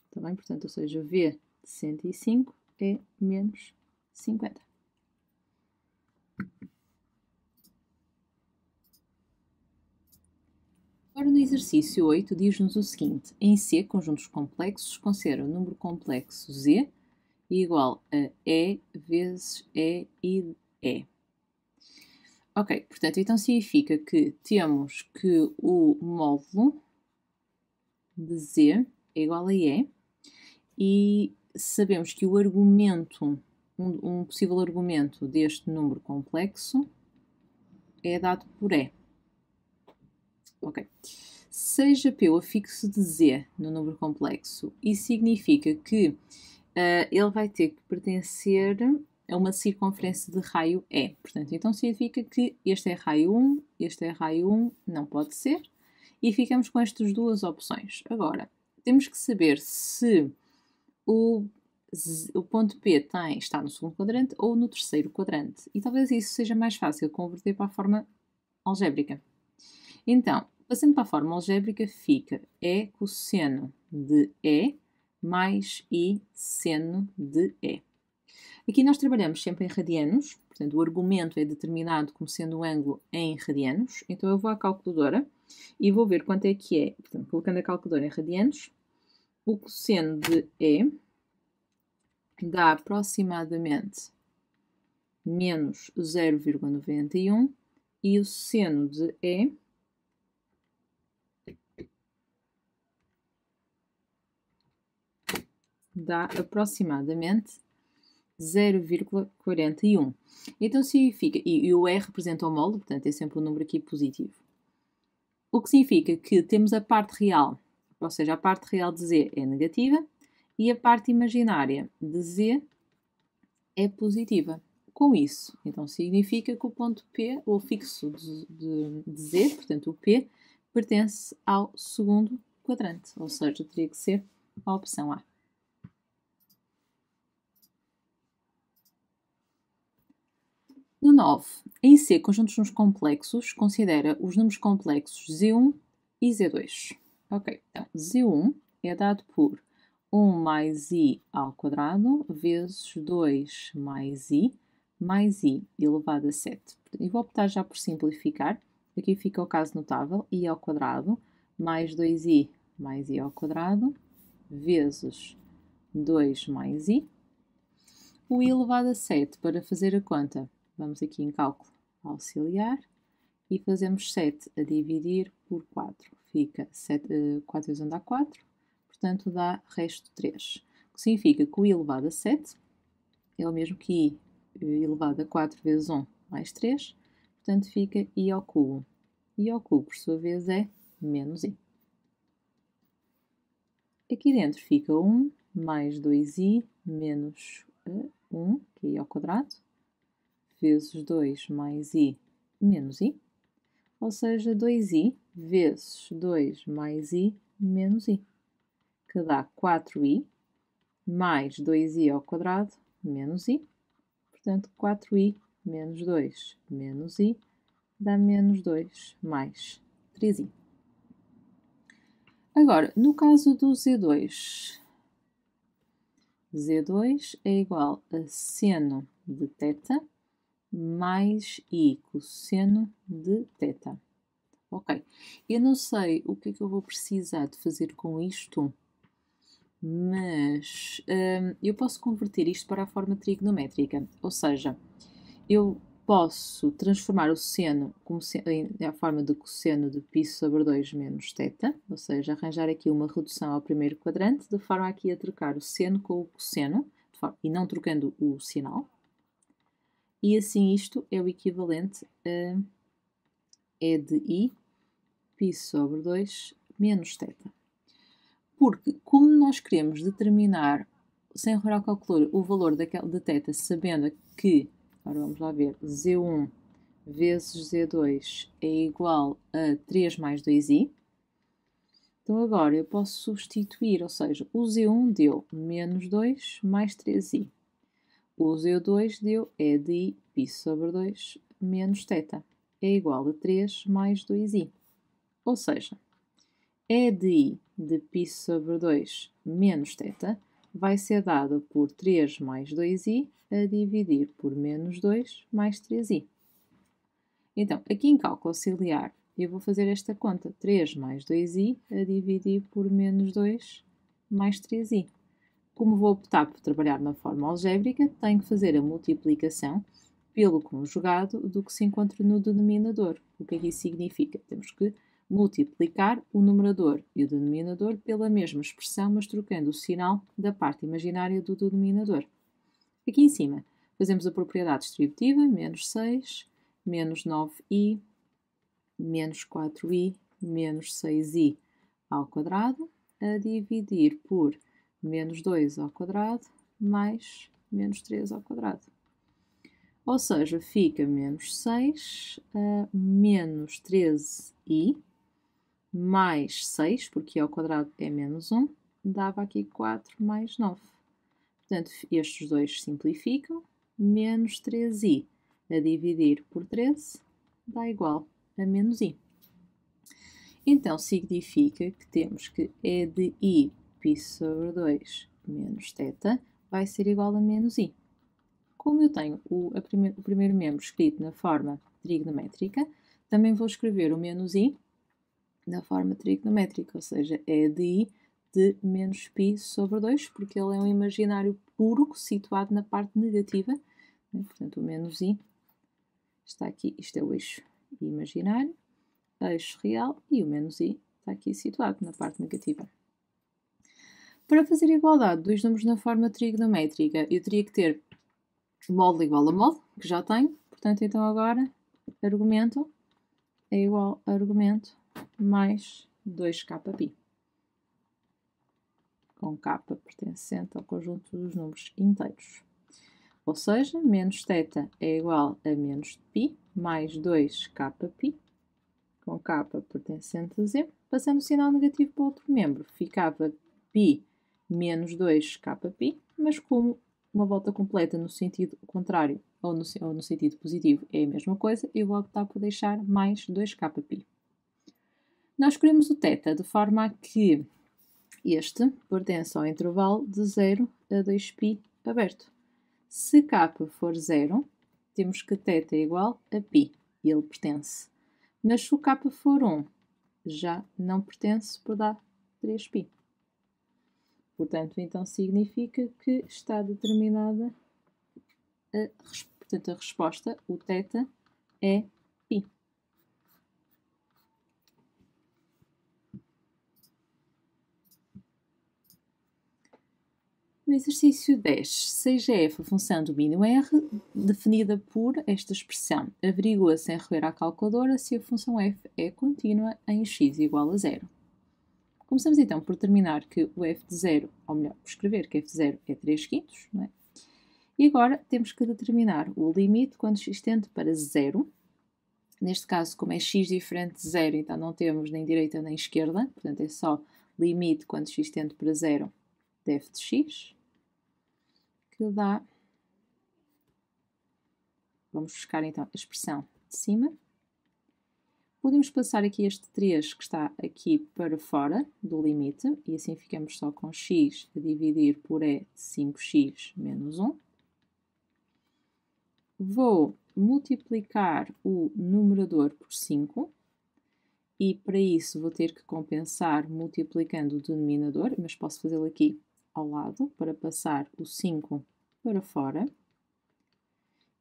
Está bem? Portanto, ou seja, V de 105 é menos 50. Ora, no exercício 8, diz-nos o seguinte. Em C, conjuntos complexos, considera o número complexo Z igual a E vezes E e E. Ok, portanto, então significa que temos que o módulo de Z é igual a E e sabemos que o argumento, um possível argumento deste número complexo é dado por E. Ok. Seja P o afixo de Z no número complexo, isso significa que ele vai ter que pertencer a uma circunferência de raio E. Portanto, então significa que este é raio 1, este é raio 1, não pode ser, e ficamos com estas duas opções. Agora, temos que saber se o ponto P está no segundo quadrante ou no terceiro quadrante. E talvez isso seja mais fácil converter para a forma algébrica. Então, passando para a forma algébrica, fica E cosseno de E mais I seno de E. Aqui nós trabalhamos sempre em radianos, portanto o argumento é determinado como sendo um ângulo em radianos. Então eu vou à calculadora e vou ver quanto é que é. Portanto, colocando a calculadora em radianos, o cosseno de E dá aproximadamente menos 0,91 e o seno de E dá aproximadamente 0,41. Então significa, e o R representa o módulo, portanto é sempre um número aqui positivo. O que significa que temos a parte real, ou seja, a parte real de Z é negativa e a parte imaginária de Z é positiva. Com isso, então significa que o ponto P, o fixo de Z, portanto o P, pertence ao segundo quadrante, ou seja, teria que ser a opção A. No 9, em C, conjuntos de números complexos, considera os números complexos Z1 e Z2. Ok, então Z1 é dado por 1 mais i ao quadrado vezes 2 mais i elevado a 7. E vou optar já por simplificar. Aqui fica o caso notável, i ao quadrado mais 2i mais i ao quadrado vezes 2 mais i. O i elevado a 7, para fazer a conta, vamos aqui em cálculo auxiliar e fazemos 7 a dividir por 4. Fica 4 vezes 1 dá 4, portanto dá resto 3. O que significa que o i elevado a 7 é o mesmo que i elevado a 4 vezes 1 mais 3, portanto fica i ao cubo. I ao cubo, por sua vez, é menos i. Aqui dentro fica 1 mais 2i menos 1, que é i ao quadrado, vezes 2 mais i menos i, ou seja, 2i vezes 2 mais i menos i, que dá 4i mais 2i ao quadrado menos i, portanto 4i menos 2 menos i dá menos 2 mais 3i. Agora, no caso do Z2, Z2 é igual a seno de θ mais i cosseno de θ. Ok, eu não sei o que é que eu vou precisar de fazer com isto, mas eu posso converter isto para a forma trigonométrica, ou seja, eu posso transformar o seno a forma de cosseno de π sobre 2 menos θ, ou seja, arranjar aqui uma redução ao primeiro quadrante, de forma aqui a trocar o seno com o cosseno, e não trocando o sinal. E assim isto é o equivalente a E de i π sobre 2 menos θ. Porque, como nós queremos determinar, sem recorrer ao calculador, o valor de θ, sabendo que, agora vamos lá ver, Z1 vezes Z2 é igual a 3 mais 2i, então agora eu posso substituir, ou seja, o Z1 deu menos 2 mais 3i. O Z2 deu E de i π sobre 2 menos θ. É igual a 3 mais 2i. Ou seja, E de i de π sobre 2 menos θ vai ser dado por 3 mais 2i a dividir por menos 2 mais 3i. Então, aqui em cálculo auxiliar, eu vou fazer esta conta. 3 mais 2i a dividir por menos 2 mais 3i. Como vou optar por trabalhar na forma algébrica, tenho que fazer a multiplicação pelo conjugado do que se encontra no denominador. O que é que isso significa? Temos que multiplicar o numerador e o denominador pela mesma expressão, mas trocando o sinal da parte imaginária do denominador. Aqui em cima, fazemos a propriedade distributiva, menos 6, menos 9i, menos 4i, menos 6i ao quadrado, a dividir por menos 2 ao quadrado mais menos 3 ao quadrado. Ou seja, fica menos 6 a menos 13i mais 6, porque i ao quadrado é menos 1, dava aqui 4 mais 9. Portanto, estes dois simplificam, menos 3i a dividir por 13 dá igual a menos i. Então, significa que temos que E de i π sobre 2 menos θ vai ser igual a menos i. Como eu tenho o primeiro membro escrito na forma trigonométrica, também vou escrever o menos i na forma trigonométrica, ou seja, E de i de menos π sobre 2, porque ele é um imaginário puro situado na parte negativa. Portanto, o menos i está aqui, isto é o eixo imaginário, eixo real, e o menos i está aqui situado na parte negativa. Para fazer a igualdade dos números na forma trigonométrica, eu teria que ter módulo igual a módulo, que já tenho. Portanto, então agora, argumento é igual a argumento mais 2kπ, com k pertencente ao conjunto dos números inteiros. Ou seja, menos θ é igual a menos π mais 2kπ, com k pertencente a z, Passando o sinal negativo para o outro membro, ficava π menos 2kπ, mas como uma volta completa no sentido contrário ou no sentido positivo é a mesma coisa, eu vou optar por deixar mais 2kπ. Nós escolhemos o θ de forma a que este pertence ao intervalo de 0 a 2π aberto. Se k for 0, temos que θ é igual a π e ele pertence. Mas se o k for 1, já não pertence por dar 3π. Portanto, então significa que está determinada portanto, a resposta, o θ, é π. No exercício 10, seja f a função do mínimo r definida por esta expressão. Averigua sem recorrer à calculadora se a função f é contínua em x igual a 0. Começamos então por determinar que o f de 0, ou melhor, por escrever que f de 0 é 3/5, não é? E agora temos que determinar o limite quando x tende para 0. Neste caso, como é x diferente de 0, então não temos nem direita nem esquerda, portanto é só limite quando x tende para 0 de f de x, que dá, vamos buscar então a expressão de cima. Podemos passar aqui este 3 que está aqui para fora do limite, e assim ficamos só com x a dividir por e de 5x menos 1. Vou multiplicar o numerador por 5, e para isso vou ter que compensar multiplicando o denominador, mas posso fazê-lo aqui ao lado, para passar o 5 para fora.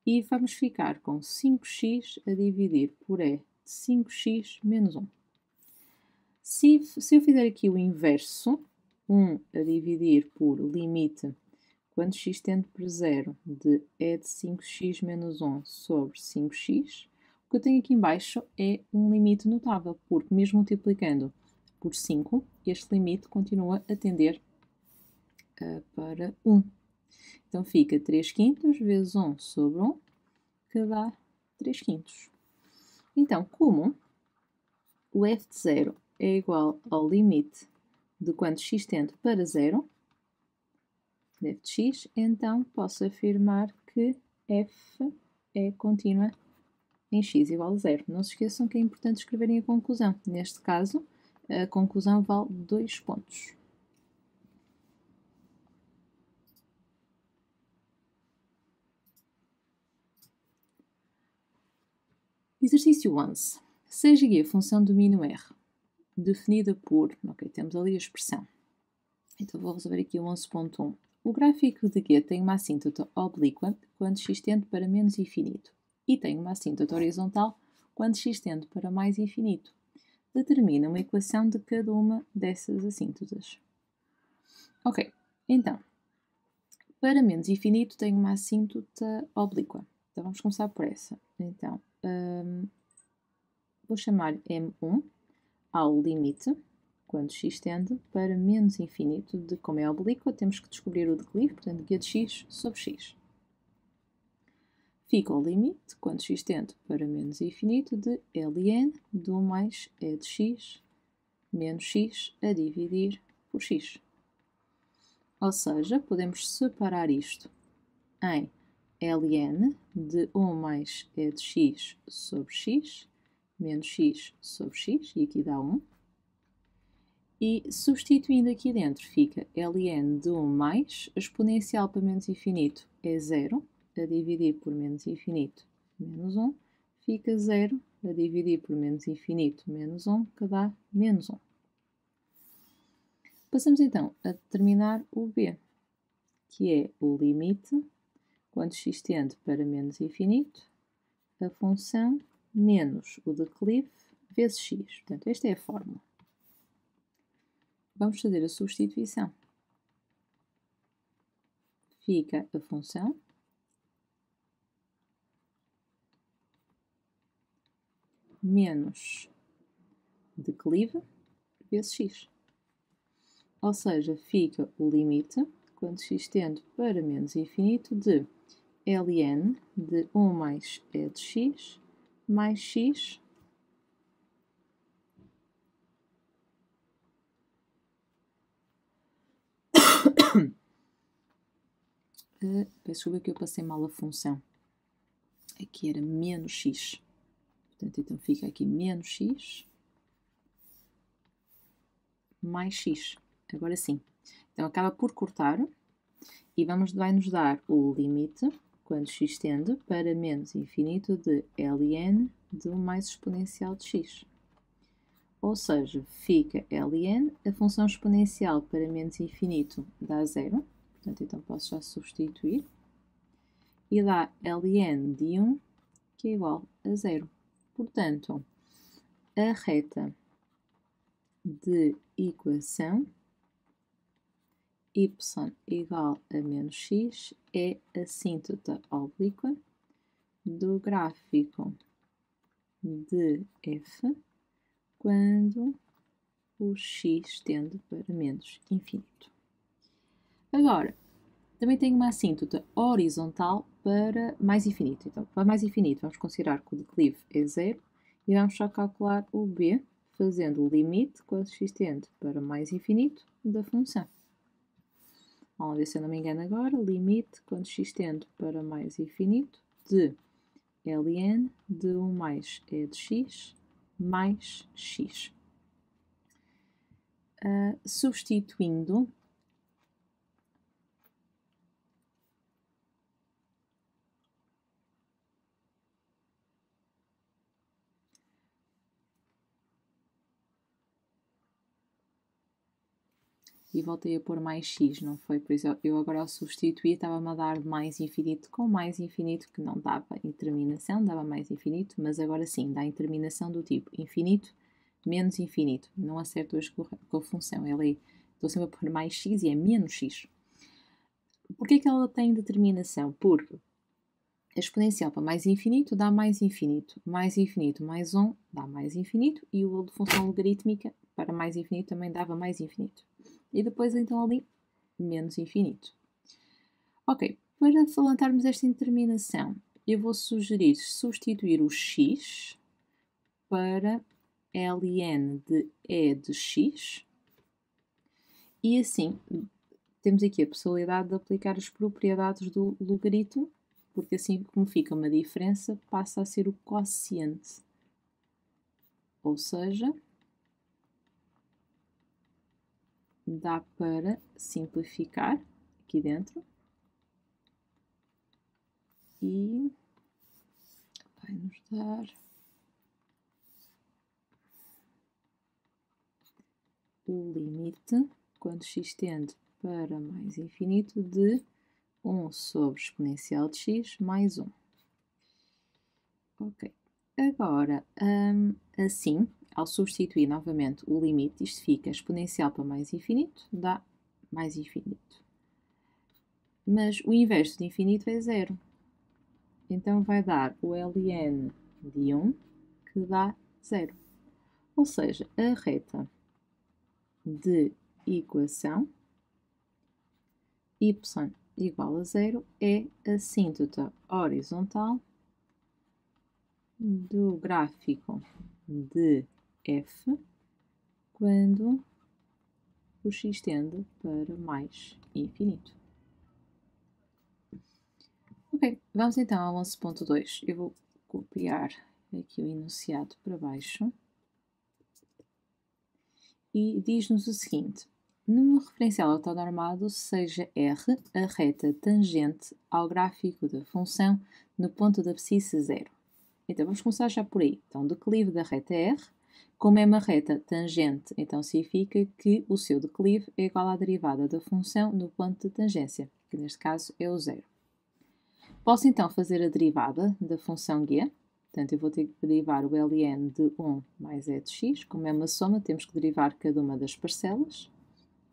E vamos ficar com 5x a dividir por e de 5x menos 1. Se eu fizer aqui o inverso, 1 a dividir por limite quando x tende para 0 de e de 5x menos 1 sobre 5x, o que eu tenho aqui em baixo é um limite notável, porque mesmo multiplicando por 5, este limite continua a tender para 1. Então fica 3/5 vezes 1 sobre 1, que dá 3/5. Então, como o f de 0 é igual ao limite de quando x tende para 0, de f de x, então posso afirmar que f é contínua em x igual a 0. Não se esqueçam que é importante escreverem a conclusão. Neste caso, a conclusão vale 2 pontos. Exercício 11. Seja a função do mínimo r definida por... Ok, temos ali a expressão. Então vou resolver aqui o 11.1. O gráfico de G tem uma assíntota oblíqua quando x tende para menos infinito e tem uma assíntota horizontal quando x tende para mais infinito. Determina uma equação de cada uma dessas assíntotas. Ok, então, para menos infinito tem uma assíntota oblíqua. Então vamos começar por essa. Então, vou chamar M1 ao limite, quando x tende para menos infinito, de como é oblíqua, temos que descobrir o declive, portanto, g de x sobre x. Fica o limite, quando x tende para menos infinito, de ln de 1 mais e de x menos x a dividir por x. Ou seja, podemos separar isto em ln de 1 mais e de x sobre x menos x sobre x, e aqui dá 1. E substituindo aqui dentro fica ln de 1 mais, a exponencial para menos infinito é 0, a dividir por menos infinito menos 1, fica 0 a dividir por menos infinito menos 1, que dá menos 1. Passamos então a determinar o b, que é o limite, quando x tende para menos infinito, a função menos o declive vezes x. Portanto, esta é a fórmula. Vamos fazer a substituição. Fica a função menos declive vezes x. Ou seja, fica o limite, quando x tende para menos infinito, de ln de 1 mais e de x mais x Peço desculpa que eu passei mal a função. Aqui era menos x. Portanto, então fica aqui menos x mais x. Agora sim. Então acaba por cortar e vai-nos dar o limite, quando x tende para menos infinito, de ln de 1 mais exponencial de x. Ou seja, fica ln, a função exponencial para menos infinito dá 0. Portanto, então posso já substituir. E dá ln de 1, que é igual a 0. Portanto, a reta de equação y igual a menos x é a assíntota oblíqua do gráfico de f quando o x tende para menos infinito. Agora, também tenho uma assíntota horizontal para mais infinito. Então, para mais infinito, vamos considerar que o declive é 0 e vamos só calcular o b, fazendo o limite quando x tende para mais infinito da função. Vamos ver se eu não me engano agora. Limite quando x tende para mais infinito de ln de 1 mais e de x mais x. Substituindo, e voltei a pôr mais x, não foi? Por isso eu agora ao substituir estava-me a dar mais infinito com mais infinito, que não dava interminação, dava mais infinito, mas agora sim, dá interminação do tipo infinito menos infinito. Não acerto hoje com a função, estou sempre a pôr mais x e é menos x. Porquê que ela tem determinação? Porque a exponencial para mais infinito dá mais infinito mais 1 dá mais infinito, e o de função logarítmica para mais infinito também dava mais infinito. E depois então ali menos infinito. Ok, para falantarmos esta determinação, eu vou sugerir substituir o x para ln de e de x, e assim temos aqui a possibilidade de aplicar as propriedades do logaritmo, porque assim como fica uma diferença, passa a ser o quociente. Ou seja, dá para simplificar aqui dentro e vai-nos dar o limite, quando x tende para mais infinito, de 1 sobre exponencial de x mais 1. Ok. Agora, assim, ao substituir novamente o limite, isto fica exponencial para mais infinito, dá mais infinito. Mas o inverso de infinito é 0. Então vai dar o ln de 1, que dá 0. Ou seja, a reta de equação y igual a 0 é a assíntota horizontal do gráfico de f quando o x tende para mais infinito. Ok, vamos então ao 11.2. Eu vou copiar aqui o enunciado para baixo. E diz-nos o seguinte: numa referencial autonormado, seja R a reta tangente ao gráfico da função no ponto da abscissa 0. Então vamos começar já por aí. Então, declive da reta R, como é uma reta tangente, então significa que o seu declive é igual à derivada da função no ponto de tangência, que neste caso é o 0. Posso então fazer a derivada da função g. Portanto, eu vou ter que derivar o ln de 1 mais e de x. Como é uma soma, temos que derivar cada uma das parcelas.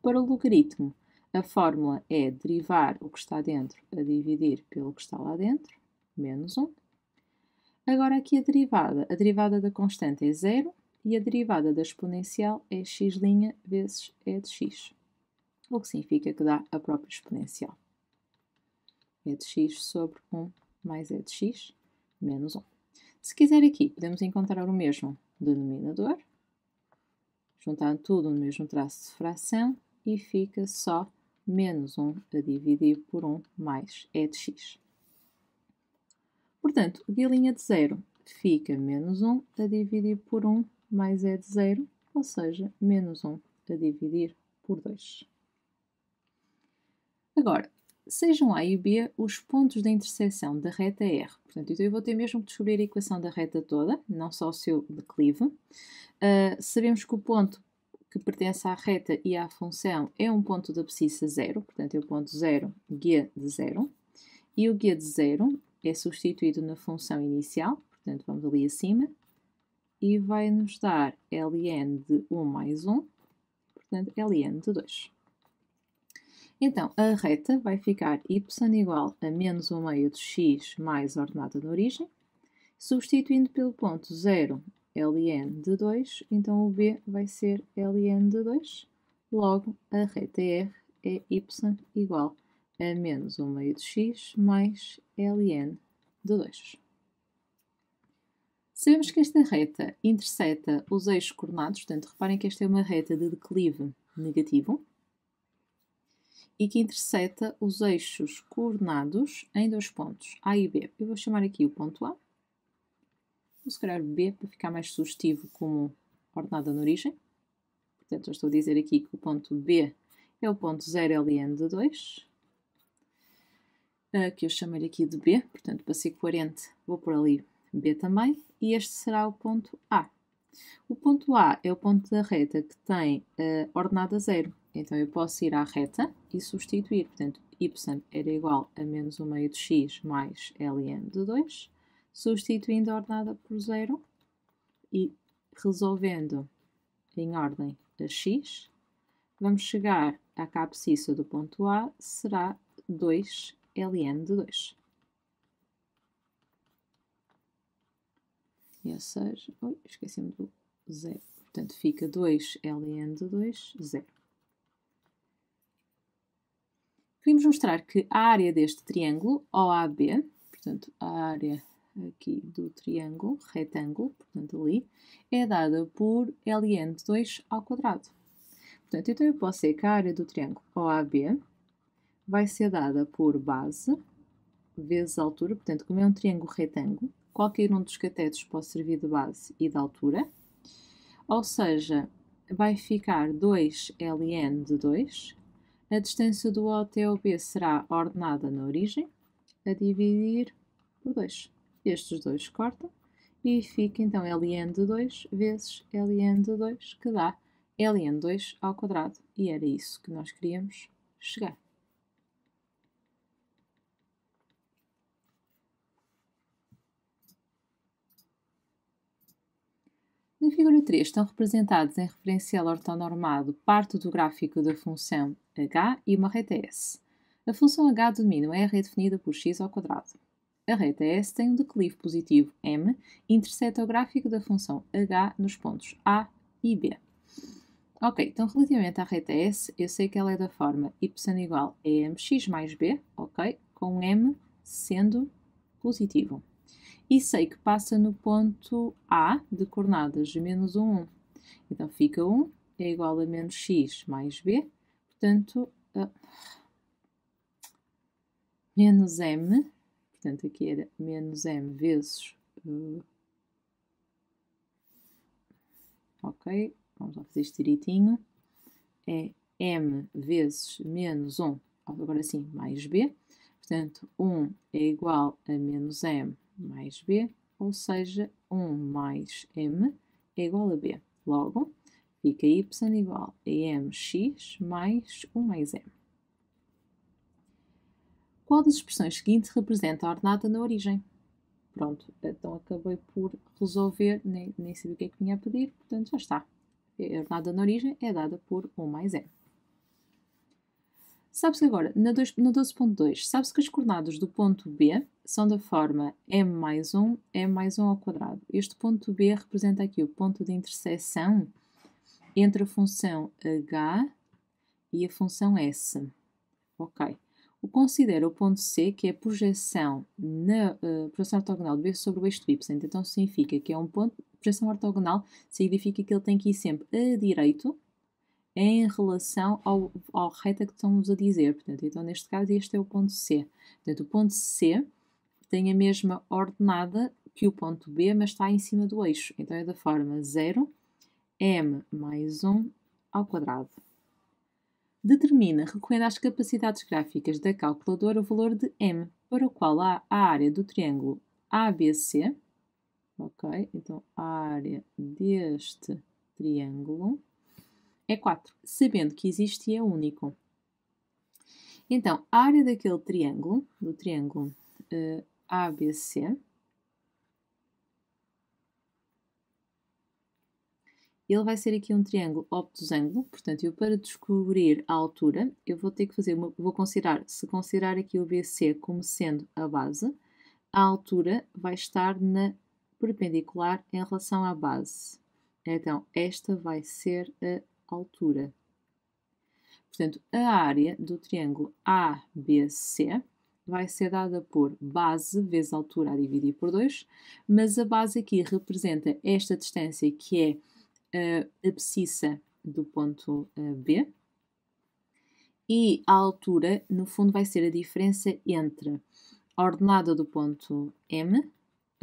Para o logaritmo, a fórmula é derivar o que está dentro a dividir pelo que está lá dentro, menos 1. Agora aqui a derivada da constante é 0 e a derivada da exponencial é x' vezes e de x, o que significa que dá a própria exponencial. E de x sobre 1 mais e de x menos 1. Se quiser aqui, podemos encontrar o mesmo denominador, juntando tudo no mesmo traço de fração, e fica só menos 1 a dividir por 1 mais e de x. Portanto, aqui a linha de 0 fica menos 1 a dividir por 1 mais e de 0, ou seja, menos 1 a dividir por 2. Agora, sejam A e B os pontos da interseção da reta R. Portanto, então eu vou ter mesmo que descobrir a equação da reta toda, não só o seu declive. Sabemos que o ponto que pertence à reta e à função é um ponto da abscissa 0, portanto é o ponto 0, g de 0. E o g de 0 é substituído na função inicial, portanto vamos ali acima, e vai nos dar ln de 1 mais 1, portanto ln de 2. Então, a reta vai ficar y igual a menos 1 meio de x mais a ordenada da origem, substituindo pelo ponto 0 ln de 2, então o b vai ser ln de 2, logo a reta R é y igual a menos 1 meio de x mais ln de 2. Sabemos que esta reta interseta os eixos coordenados, portanto, reparem que esta é uma reta de declive negativo e que interseta os eixos coordenados em dois pontos, A e B. Eu vou chamar aqui o ponto A, vou se calhar B para ficar mais sugestivo como ordenada na origem. Portanto, eu estou a dizer aqui que o ponto B é o ponto 0 ln de 2, que eu chamo-lhe aqui de B, portanto, para ser coerente, vou pôr ali B também, e este será o ponto A. O ponto A é o ponto da reta que tem a ordenada 0, então eu posso ir à reta e substituir, portanto, y era igual a menos 1 meio de x mais ln de 2, substituindo a ordenada por 0 e resolvendo em ordem a x, vamos chegar à que a abscissa do ponto A será 2 ln de 2. Ou seja, esqueci-me do 0. Portanto, fica 2 ln de 2, 0. Queríamos mostrar que a área deste triângulo, OAB, portanto, a área aqui do triângulo, retângulo, portanto ali, é dada por ln de 2 ao quadrado. Portanto, então eu posso dizer que a área do triângulo OAB vai ser dada por base vezes altura, portanto, como é um triângulo retângulo, qualquer um dos catetos pode servir de base e de altura, ou seja, vai ficar 2 ln de 2, a distância do O até o B será ordenada na origem, a dividir por 2. Estes dois cortam e fica então ln de 2 vezes ln de 2, que dá ln de 2 ao quadrado, e era isso que nós queríamos chegar. Na figura 3 estão representados em referencial ortonormado parte do gráfico da função h e uma reta s. A função h do domínio R é definida por x ao quadrado. A reta s tem um declive positivo m e interseta o gráfico da função h nos pontos A e B. Ok, então relativamente à reta s, eu sei que ela é da forma y igual a mx mais b, ok, com m sendo positivo. E sei que passa no ponto A de coordenadas menos 1, 1. Então fica 1 é igual a menos x mais b, portanto, menos m, portanto aqui era menos m vezes, ok, vamos lá fazer isto direitinho, é m vezes menos 1, agora sim, mais b, portanto 1 é igual a menos m mais b, ou seja, 1 mais m é igual a b. Logo, fica y igual a mx mais 1 mais m. Qual das expressões seguintes representa a ordenada na origem? Pronto, então acabei por resolver, nem sabia o que é que vinha a pedir, portanto já está. A ordenada na origem é dada por 1 mais m. Sabe-se que agora, na 12.2, sabe-se que as coordenadas do ponto B são da forma m mais 1 ao quadrado. Este ponto B representa aqui o ponto de interseção entre a função h e a função s. Ok. O considera o ponto C, que é a projeção na projeção ortogonal de B sobre o eixo de y. Então significa que é um ponto, projeção ortogonal significa que ele tem que ir sempre a direito em relação ao reta que estamos a dizer. Portanto, então, neste caso, este é o ponto C. Portanto, o ponto C tem a mesma ordenada que o ponto B, mas está em cima do eixo. Então, é da forma 0, m mais 1 ao quadrado. Determina, recorrendo às capacidades gráficas da calculadora, o valor de m, para o qual a área do triângulo ABC, ok? Então, a área deste triângulo é 4, sabendo que existe e é único. Então, a área daquele triângulo, do triângulo ABC, ele vai ser aqui um triângulo obtusângulo, portanto, eu para descobrir a altura, eu vou ter que fazer, se considerar aqui o BC como sendo a base, a altura vai estar na perpendicular em relação à base. Então, esta vai ser a altura. Portanto, a área do triângulo ABC vai ser dada por base vezes altura a dividir por 2, mas a base aqui representa esta distância que é a abscissa do ponto B, e a altura, no fundo, vai ser a diferença entre a ordenada do ponto M,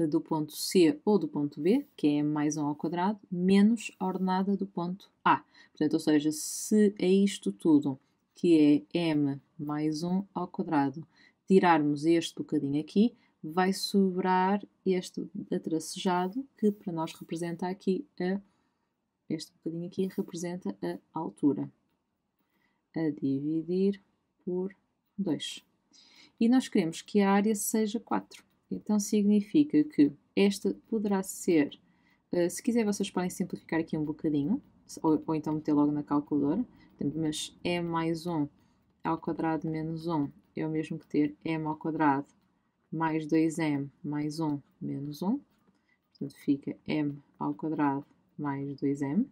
do ponto C ou do ponto B, que é M mais 1 ao quadrado, menos a ordenada do ponto A. Portanto, ou seja, se é isto tudo, que é M mais 1 ao quadrado, tirarmos este bocadinho aqui, vai sobrar este atracejado, que para nós representa aqui este bocadinho aqui representa a altura, a dividir por 2. E nós queremos que a área seja 4. Então significa que esta poderá ser, se quiser vocês podem simplificar aqui um bocadinho, ou então meter logo na calculadora, mas m mais 1 ao quadrado menos 1 é o mesmo que ter m ao quadrado mais 2m mais 1 menos 1. Portanto, fica m ao quadrado mais 2m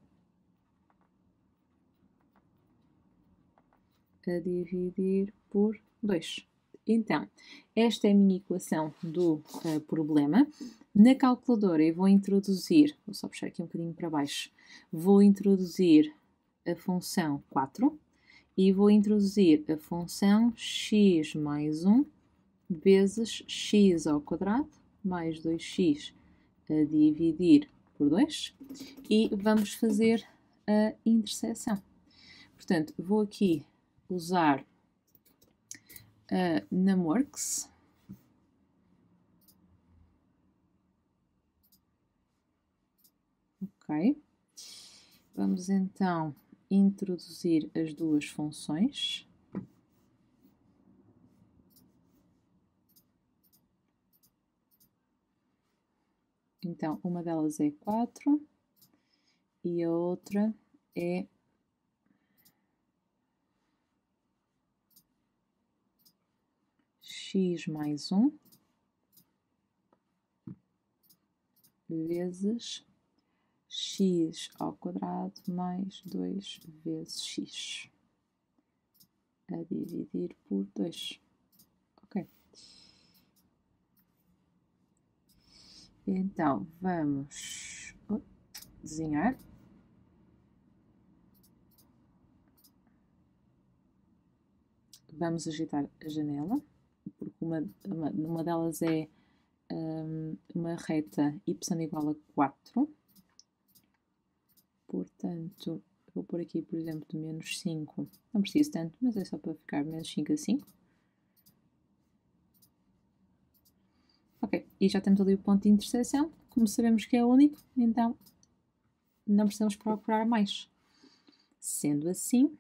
a dividir por 2. Então, esta é a minha equação do problema. Na calculadora eu vou introduzir, vou só puxar aqui um bocadinho para baixo, vou introduzir a função 4 e vou introduzir a função x mais 1 vezes x ao quadrado mais 2x a dividir por 2 e vamos fazer a interseção. Portanto, vou aqui usar a Numworks. Ok. Vamos então introduzir as duas funções. Então, uma delas é 4 e a outra é x mais 1 vezes x ao quadrado mais 2 vezes x a dividir por 2. Ok. Então, vamos desenhar. Vamos agitar a janela, porque uma delas é uma reta y igual a 4. Portanto, vou pôr aqui, por exemplo, de menos 5. Não preciso tanto, mas é só para ficar menos 5 a 5. Ok, e já temos ali o ponto de interseção. Como sabemos que é único, então não precisamos procurar mais. Sendo assim,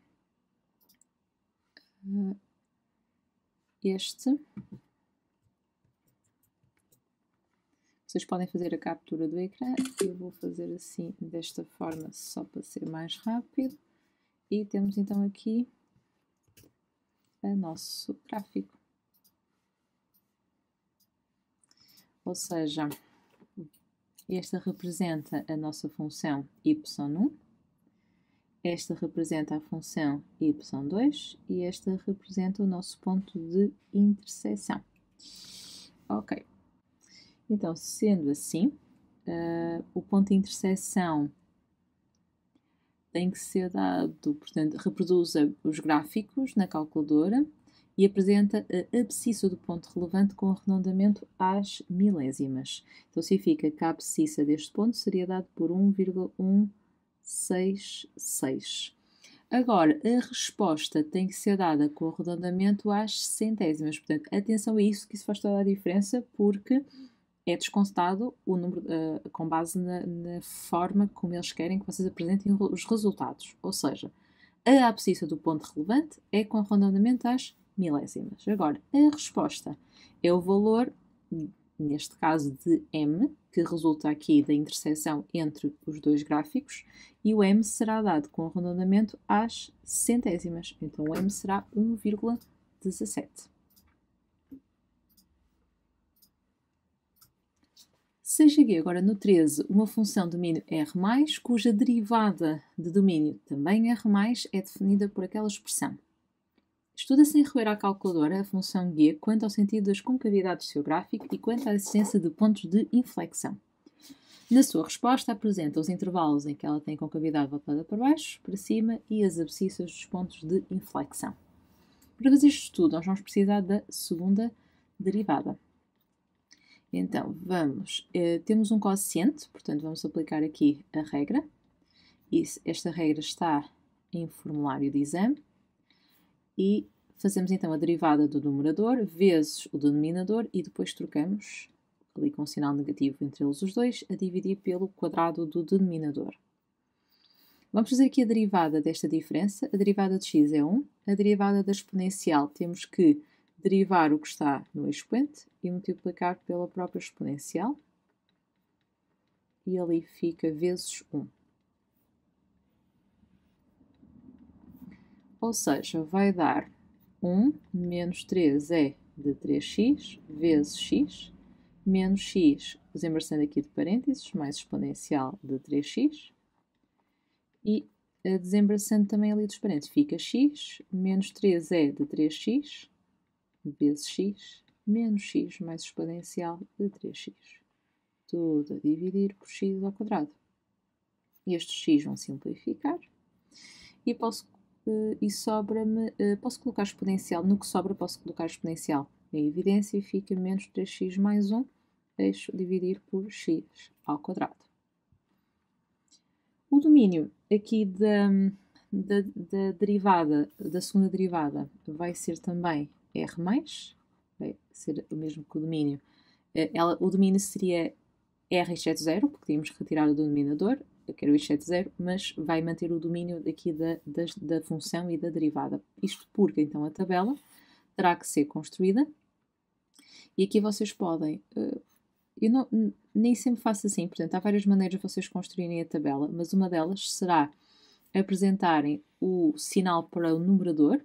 vocês podem fazer a captura do ecrã. Eu vou fazer assim, desta forma, só para ser mais rápido. E temos então aqui o nosso gráfico. Ou seja, esta representa a nossa função y1, esta representa a função y2 e esta representa o nosso ponto de interseção. Ok. Então, sendo assim, o ponto de interseção tem que ser dado, portanto, reproduza os gráficos na calculadora e apresenta a abscissa do ponto relevante com arredondamento às milésimas. Então, significa que a abscissa deste ponto seria dado por 1,166. Agora, a resposta tem que ser dada com arredondamento às centésimas. Portanto, atenção a isso, que isso faz toda a diferença, porque é descontado o número, com base na forma como eles querem que vocês apresentem os resultados. Ou seja, a abscissa do ponto relevante é com arredondamento às milésimas. Agora, a resposta é o valor, neste caso de m, que resulta aqui da interseção entre os dois gráficos, e o m será dado com arredondamento às centésimas. Então, o m será 1,17. Seja aqui agora no 13 uma função de domínio R+, cuja derivada de domínio também R+, é definida por aquela expressão. Estuda sem recorrer à calculadora a função G quanto ao sentido das concavidades do seu gráfico e quanto à existência de pontos de inflexão. Na sua resposta, apresenta os intervalos em que ela tem concavidade voltada para baixo, para cima e as abscissas dos pontos de inflexão. Para fazer este estudo, nós vamos precisar da segunda derivada. Então, temos um quociente, portanto, vamos aplicar aqui a regra. Esta regra está em formulário de exame. E fazemos então a derivada do numerador vezes o denominador e depois trocamos, ali com um sinal negativo entre eles os dois, a dividir pelo quadrado do denominador. Vamos fazer aqui a derivada desta diferença. A derivada de x é 1. A derivada da exponencial temos que derivar o que está no expoente e multiplicar pela própria exponencial. E ali fica vezes 1. Ou seja, vai dar 1 menos 3 é de 3x vezes x, menos x, desembaraçando aqui de parênteses, mais exponencial de 3x, e desembaraçando também ali dos parênteses, fica x, menos 3 é de 3x, vezes x, menos x, mais exponencial de 3x. Tudo a dividir por x ao quadrado. Estes x vão simplificar, e sobra-me, posso colocar exponencial, no que sobra posso colocar exponencial em evidência e fica menos 3x mais 1, deixo dividir por x ao quadrado. O domínio aqui da derivada, da segunda derivada, vai ser também R+, vai ser o mesmo que o domínio. O domínio seria R exceto 0, porque tínhamos que retirar o denominador, eu quero o exceto 0, mas vai manter o domínio aqui da função e da derivada. Isto porque, então, a tabela terá que ser construída. E aqui vocês podem... nem sempre faço assim, portanto, há várias maneiras de vocês construírem a tabela, mas uma delas será apresentarem o sinal para o numerador,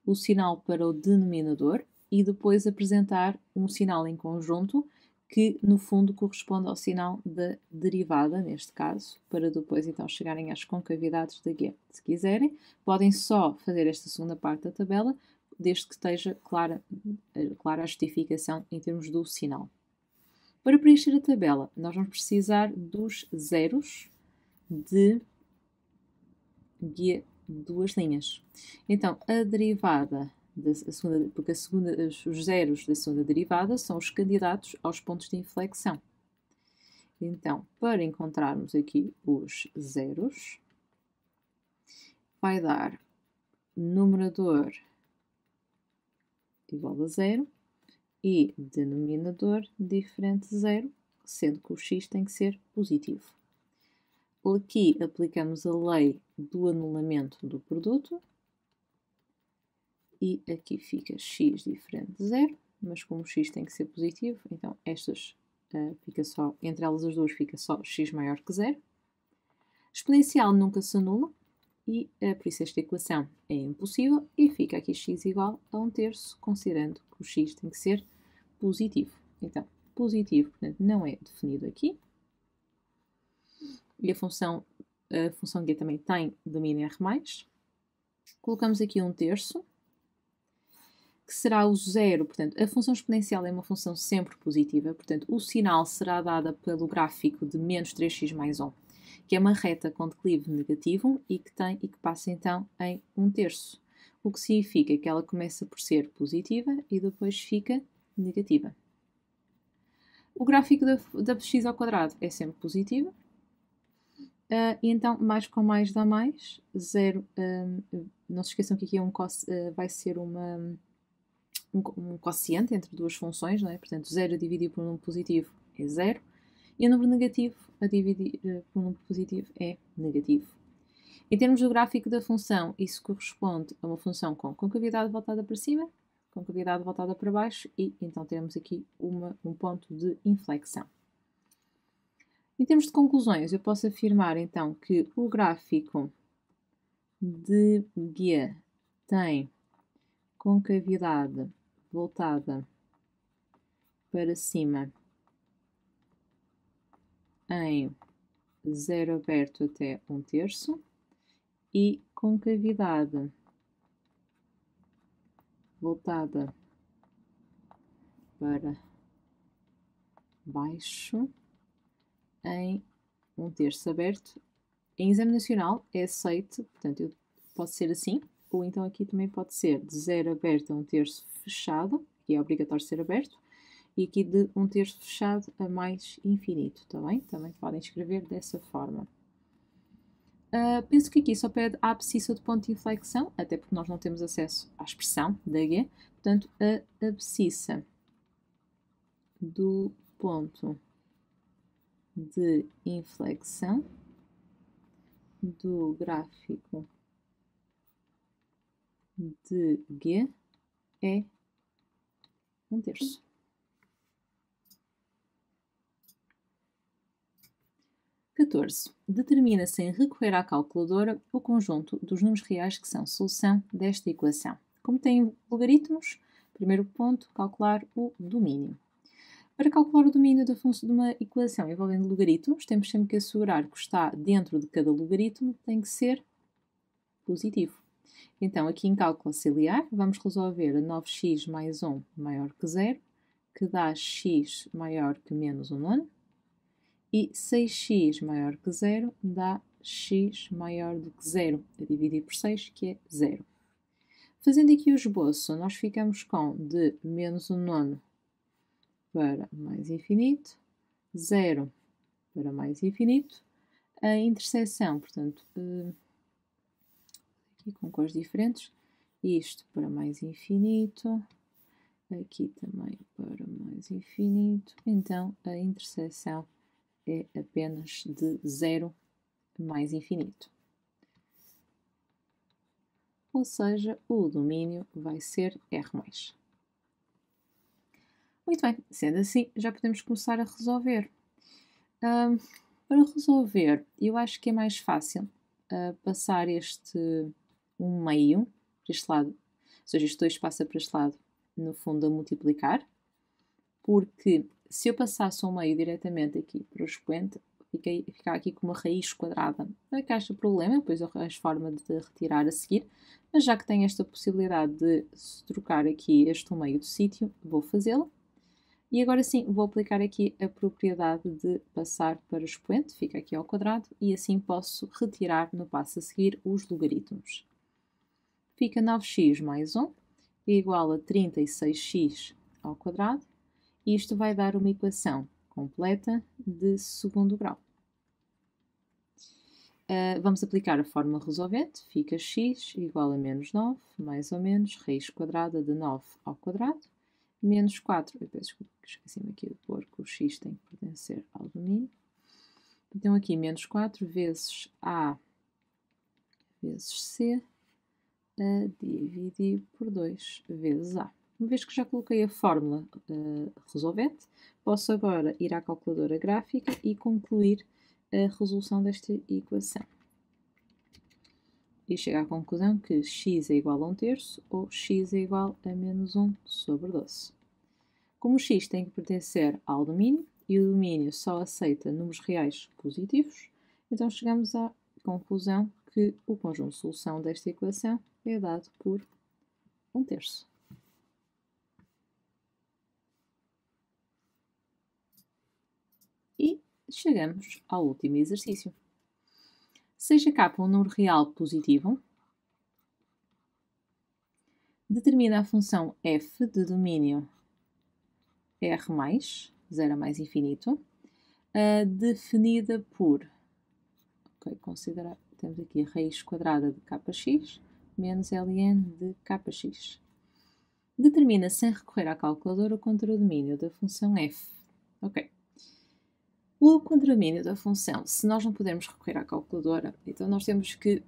o sinal para o denominador e depois apresentar um sinal em conjunto que, no fundo, corresponde ao sinal da derivada, neste caso, para depois, então, chegarem às concavidades da G. Se quiserem, podem só fazer esta segunda parte da tabela, desde que esteja clara a justificação em termos do sinal. Para preencher a tabela, nós vamos precisar dos zeros de G, duas linhas. Então, a derivada porque os zeros da segunda derivada são os candidatos aos pontos de inflexão. Então, para encontrarmos aqui os zeros, vai dar numerador igual a 0 e denominador diferente de 0, sendo que o x tem que ser positivo. Aqui aplicamos a lei do anulamento do produto. E aqui fica x diferente de 0, mas como o x tem que ser positivo, então estas fica só, entre elas as duas fica só x maior que 0. Exponencial nunca se anula e por isso esta equação é impossível e fica aqui x igual a 1/3, considerando que o x tem que ser positivo. Então, positivo, portanto, não é definido aqui. E a função G também tem domínio R+. Colocamos aqui 1/3. Que será o zero, portanto, a função exponencial é uma função sempre positiva, portanto, o sinal será dado pelo gráfico de menos 3x mais 1. que é uma reta com declive negativo e que passa então em 1/3, o que significa que ela começa por ser positiva e depois fica negativa. O gráfico da x ao quadrado é sempre positivo, e então mais com mais dá mais, 0, não se esqueçam que aqui vai ser um quociente entre duas funções, não é? Portanto, 0 dividido por um número positivo é 0, e o número negativo a dividir por um número positivo é negativo. Em termos do gráfico da função, isso corresponde a uma função com concavidade voltada para cima, concavidade voltada para baixo, e então temos aqui um ponto de inflexão. Em termos de conclusões, eu posso afirmar então que o gráfico de G tem concavidade voltada para cima em 0 aberto até 1/3 e concavidade voltada para baixo em 1/3 aberto. Em exame nacional é aceite, portanto, pode ser assim, ou então aqui também pode ser de 0 aberto a 1/3 fechado, aqui é obrigatório ser aberto, e aqui de 1/3 fechado a mais infinito, está bem? Também podem escrever dessa forma. Penso que aqui só pede a abscissa do ponto de inflexão, até porque nós não temos acesso à expressão da G, portanto, a abscissa do ponto de inflexão do gráfico de G é 1/3. Determina sem recorrer à calculadora o conjunto dos números reais que são solução desta equação. Como tem logaritmos, primeiro ponto, calcular o domínio. Para calcular o domínio da função de uma equação envolvendo logaritmos, temos sempre que assegurar que o que está dentro de cada logaritmo tem que ser positivo. Então, aqui em cálculo auxiliar, vamos resolver a 9x mais 1 maior que 0, que dá x maior que menos 1/9, e 6x maior que 0 dá x maior do que 0, a dividir por 6, que é 0. Fazendo aqui o esboço, nós ficamos com de menos 1/9 para mais infinito, 0 para mais infinito. A interseção, portanto, aqui com cores diferentes, isto para mais infinito, aqui também para mais infinito, então a interseção é apenas de 0 mais infinito. Ou seja, o domínio vai ser R+. Muito bem, sendo assim, já podemos começar a resolver. Para resolver, eu acho que é mais fácil passar este 1/2 para este lado, ou seja, este 2 passa para este lado, no fundo, a multiplicar, porque se eu passasse 1/2 diretamente aqui para o expoente, ficar aqui com uma raiz quadrada. Não é que acha problema, depois eu arranjo forma de retirar a seguir, mas já que tenho esta possibilidade de trocar aqui este 1/2 de sítio, vou fazê-lo. E agora sim, vou aplicar aqui a propriedade de passar para o expoente, fica aqui ao quadrado, e assim posso retirar no passo a seguir os logaritmos. Fica 9x mais 1 igual a 36x ao quadrado, e isto vai dar uma equação completa de segundo grau. Vamos aplicar a fórmula resolvente, fica x igual a menos 9, mais ou menos, raiz quadrada de 9 ao quadrado, menos 4, eu peço desculpa, esqueci-me aqui de pôr que o x tem que pertencer ao domínio. Então aqui menos 4 vezes a vezes c, a dividir por 2 vezes a. Uma vez que já coloquei a fórmula resolvente, posso agora ir à calculadora gráfica e concluir a resolução desta equação. E chego à conclusão que x é igual a 1/3 ou x é igual a menos 1 sobre 12. Como o x tem que pertencer ao domínio e o domínio só aceita números reais positivos, então chegamos à conclusão que o conjunto de solução desta equação é dado por 1/3. E chegamos ao último exercício. Seja k um número real positivo, determina a função f de domínio R+, 0 a mais infinito, definida por, temos aqui a raiz quadrada de kx menos ln de kx. Determina, sem recorrer à calculadora, o contradomínio da função f. O contradomínio da função, se nós não pudermos recorrer à calculadora, então nós temos que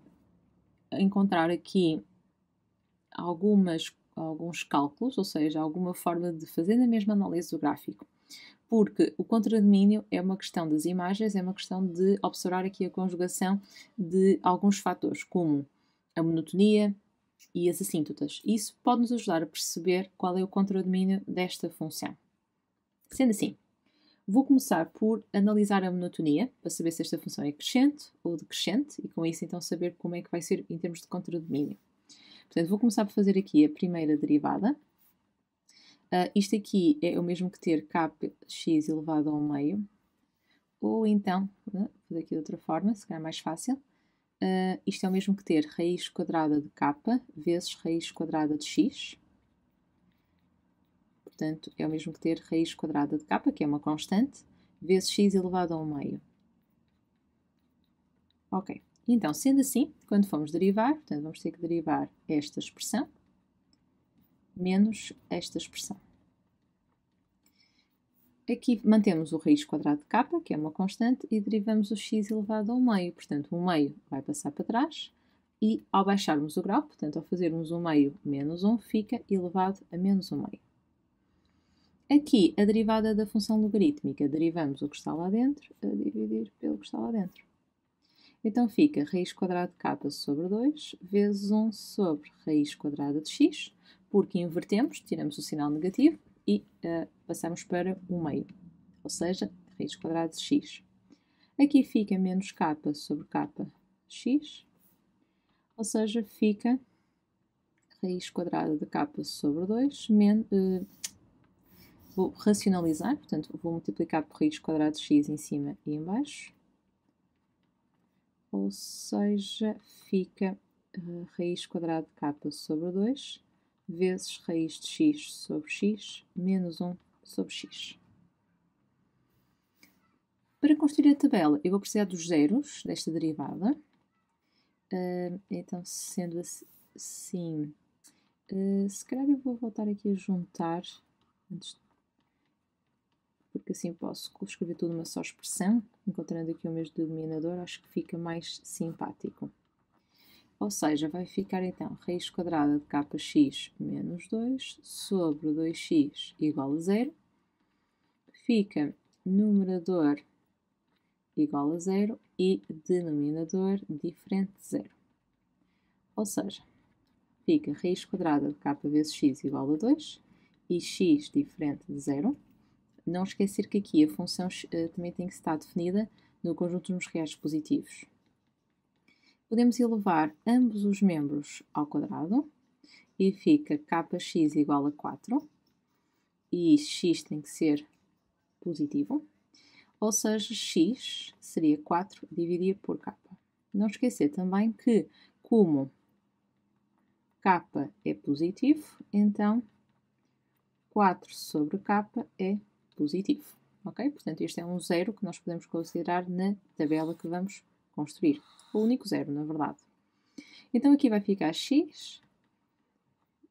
encontrar aqui alguns cálculos, ou seja, alguma forma de fazer a mesma análise do gráfico. Porque o contradomínio é uma questão das imagens, é uma questão de observar aqui a conjugação de alguns fatores, como a monotonia e as assíntotas. Isso pode nos ajudar a perceber qual é o contradomínio desta função. Sendo assim, vou começar por analisar a monotonia, para saber se esta função é crescente ou decrescente, e com isso então saber como é que vai ser em termos de contradomínio. Portanto, vou começar por fazer aqui a primeira derivada. Isto aqui é o mesmo que ter kx elevado ao meio, ou então, vou fazer aqui de outra forma, se calhar mais fácil. Isto é o mesmo que ter raiz quadrada de k vezes raiz quadrada de x. Portanto, é o mesmo que ter raiz quadrada de k, que é uma constante, vezes x elevado ao meio. Ok. Então, sendo assim, quando formos derivar, portanto, vamos ter que derivar esta expressão menos esta expressão. Aqui mantemos o raiz quadrada de k, que é uma constante, e derivamos o x elevado ao meio. Portanto, o meio vai passar para trás e, ao baixarmos o grau, portanto, ao fazermos o meio menos 1, fica elevado a menos 1 meio. Aqui, a derivada da função logarítmica, derivamos o que está lá dentro a dividir pelo que está lá dentro. Então fica raiz quadrada de k sobre 2 vezes 1 sobre raiz quadrada de x, porque invertemos, tiramos o sinal negativo e passamos para o meio, ou seja, raiz quadrada de x. Aqui fica menos k sobre kx, ou seja, fica raiz quadrada de k sobre 2 vou racionalizar, portanto, vou multiplicar por raiz quadrada de x em cima e em baixo. Ou seja, fica raiz quadrada de k sobre 2 vezes raiz de x sobre x menos 1 sobre x. Para construir a tabela, eu vou precisar dos zeros desta derivada. Então, sendo assim, se calhar eu vou voltar aqui a juntar, porque assim posso escrever tudo numa só expressão, encontrando aqui o mesmo denominador, acho que fica mais simpático. Ou seja, vai ficar então raiz quadrada de kx menos 2 sobre 2x igual a 0. Fica numerador igual a 0 e denominador diferente de 0. Ou seja, fica raiz quadrada de k vezes x igual a 2 e x diferente de 0. Não esquecer que aqui a função também tem que estar definida no conjunto dos números reais positivos. Podemos elevar ambos os membros ao quadrado e fica kx igual a 4 e x tem que ser positivo, ou seja, x seria 4 dividido por k. Não esquecer também que, como k é positivo, então 4 sobre k é positivo. Ok? Portanto, este é um zero que nós podemos considerar na tabela que vamos construir. O único zero, na verdade. Então, aqui vai ficar x,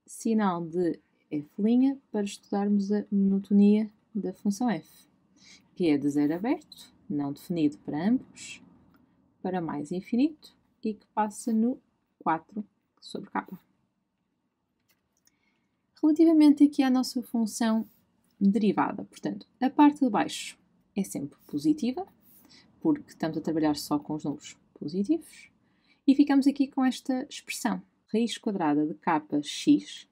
sinal de f' para estudarmos a monotonia da função f, que é de zero aberto, não definido para ambos, para mais infinito e que passa no 4 sobre k. Relativamente aqui à nossa função derivada, portanto, a parte de baixo é sempre positiva, porque estamos a trabalhar só com os números positivos, e ficamos aqui com esta expressão. Raiz quadrada de kx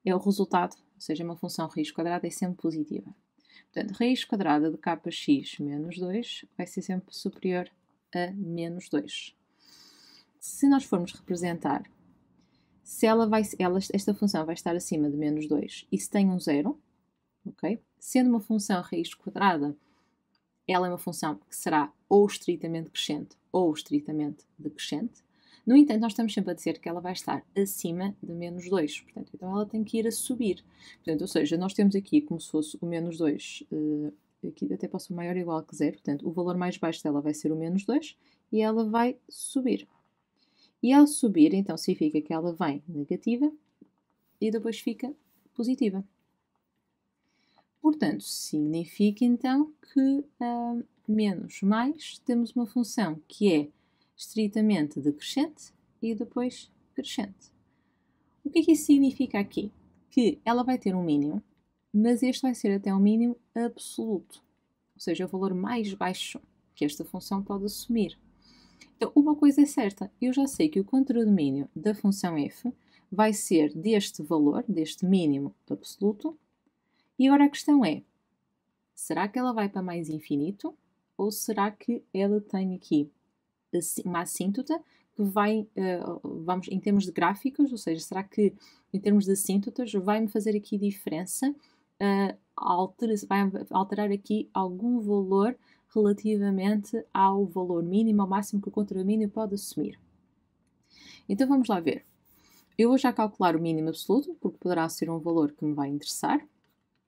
é o resultado, ou seja, uma função raiz quadrada é sempre positiva. Portanto, raiz quadrada de kx menos 2 vai ser sempre superior a menos 2. Se nós formos representar, esta função vai estar acima de menos 2 e se tem um zero, okay? Sendo uma função raiz quadrada, ela é uma função que será ou estritamente crescente ou estritamente decrescente. No entanto, nós estamos sempre a dizer que ela vai estar acima de menos 2. Portanto, então ela tem que ir a subir. Portanto, ou seja, nós temos aqui como se fosse o menos 2, aqui até posso maior ou igual que 0. Portanto, o valor mais baixo dela vai ser o menos 2 e ela vai subir. E ao subir, então, significa que ela vem negativa e depois fica positiva. Portanto, significa então que menos mais temos uma função que é estritamente decrescente e depois crescente. O que é que isso significa aqui? Que ela vai ter um mínimo, mas este vai ser até um mínimo absoluto, ou seja, o valor mais baixo que esta função pode assumir. Então, uma coisa é certa, eu já sei que o contradomínio da função f vai ser deste valor, deste mínimo absoluto, e agora a questão é, será que ela vai para mais infinito ou será que ela tem aqui uma assíntota que vai, vamos, em termos de gráficos, ou seja, será que em termos de assíntotas vai-me fazer aqui diferença, vai alterar aqui algum valor relativamente ao valor mínimo ou máximo que o contradomínio pode assumir? Então vamos lá ver. Eu vou já calcular o mínimo absoluto, porque poderá ser um valor que me vai interessar.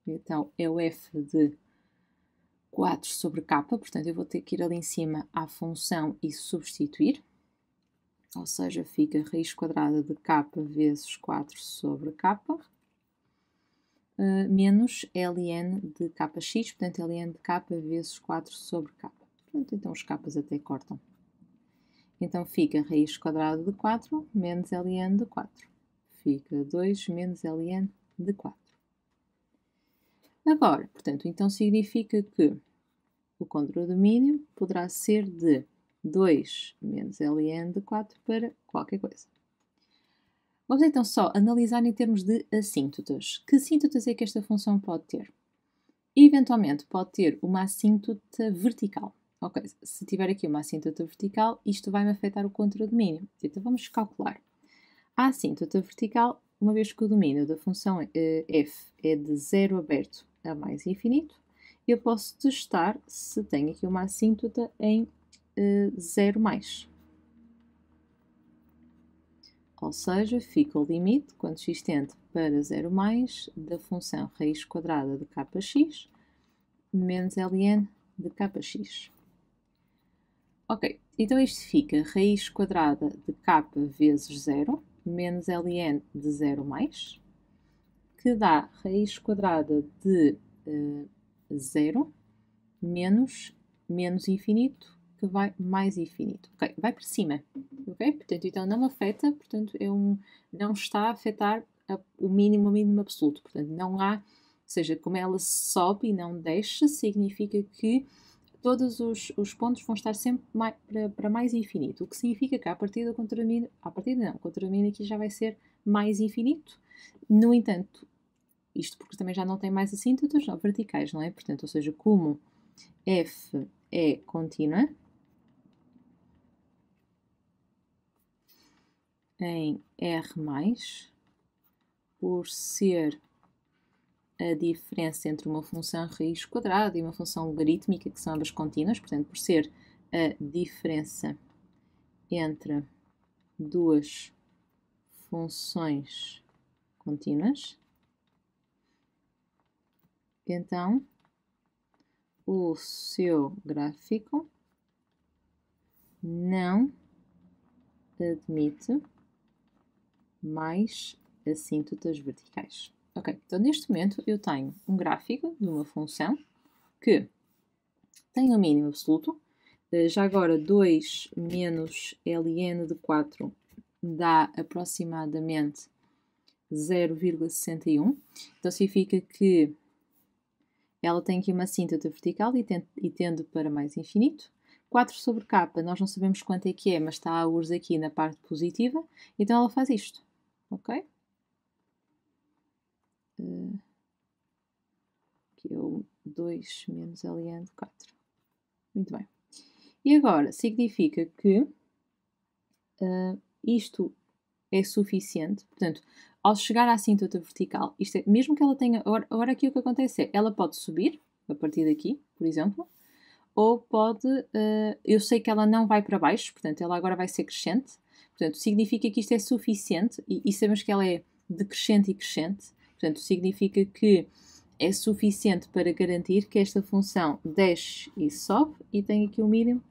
Então é o f de 4 sobre k, portanto eu vou ter que ir ali em cima à função e substituir. Ou seja, fica raiz quadrada de k vezes 4 sobre k, menos ln de kx, portanto ln de k vezes 4 sobre k. Portanto, então os k's até cortam. Então fica raiz quadrada de 4 menos ln de 4. Fica 2 menos ln de 4. Agora, portanto, então significa que o contradomínio poderá ser de 2 menos ln de 4 para qualquer coisa. Vamos então só analisar em termos de assíntotas. Que assíntotas é que esta função pode ter? Eventualmente pode ter uma assíntota vertical. Ok, se tiver aqui uma assíntota vertical, isto vai-me afetar o contradomínio. Então vamos calcular. A assíntota vertical, uma vez que o domínio da função f é de 0 aberto a mais infinito, eu posso testar se tenho aqui uma assíntota em 0 mais. Ou seja, fica o limite, quando x tende para 0 mais, da função raiz quadrada de kx menos ln de kx. Ok, então isto fica raiz quadrada de k vezes 0 menos ln de 0 mais, que dá raiz quadrada de 0 menos infinito, que vai mais infinito. Ok, vai para cima. Ok? Portanto, então não me afeta, portanto, não está a afetar o mínimo absoluto. Portanto, não há, ou seja, como ela sobe e não desce, significa que todos os pontos vão estar sempre para mais infinito. O que significa que a partir do contradomínio, o contradomínio aqui já vai ser mais infinito. No entanto, isto porque também já não tem mais assíntotas verticais, não é? Portanto, ou seja, como f é contínua em R+, por ser a diferença entre uma função raiz quadrada e uma função logarítmica, que são ambas contínuas, portanto, por ser a diferença entre duas funções contínuas, então o seu gráfico não admite mais assíntotas verticais. Ok, então neste momento eu tenho um gráfico de uma função que tem um mínimo absoluto. Já agora 2 menos ln de 4 dá aproximadamente 0,61. Então significa que ela tem aqui uma assíntota vertical e tende para mais infinito. 4 sobre k, nós não sabemos quanto é que é, mas está a URSS aqui na parte positiva, então ela faz isto, ok? Aqui é o 2 menos ln de 4. Muito bem. E agora, significa que isto é suficiente, portanto, ao chegar à assíntota vertical, isto é, mesmo que ela tenha, agora aqui o que acontece é, ela pode subir, a partir daqui, por exemplo, ou pode, eu sei que ela não vai para baixo, portanto ela agora vai ser crescente, portanto significa que isto é suficiente, e sabemos que ela é decrescente e crescente, portanto significa que é suficiente para garantir que esta função desce e sobe e tem aqui o mínimo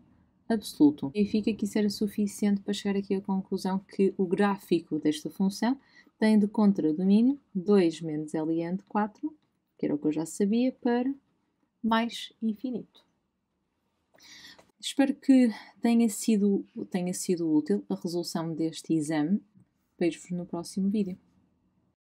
absoluto. Significa que isso era suficiente para chegar aqui à conclusão que o gráfico desta função tem de contradomínio 2 menos ln de 4, que era o que eu já sabia, para mais infinito. Espero que tenha sido útil a resolução deste exame. Vejo-vos no próximo vídeo.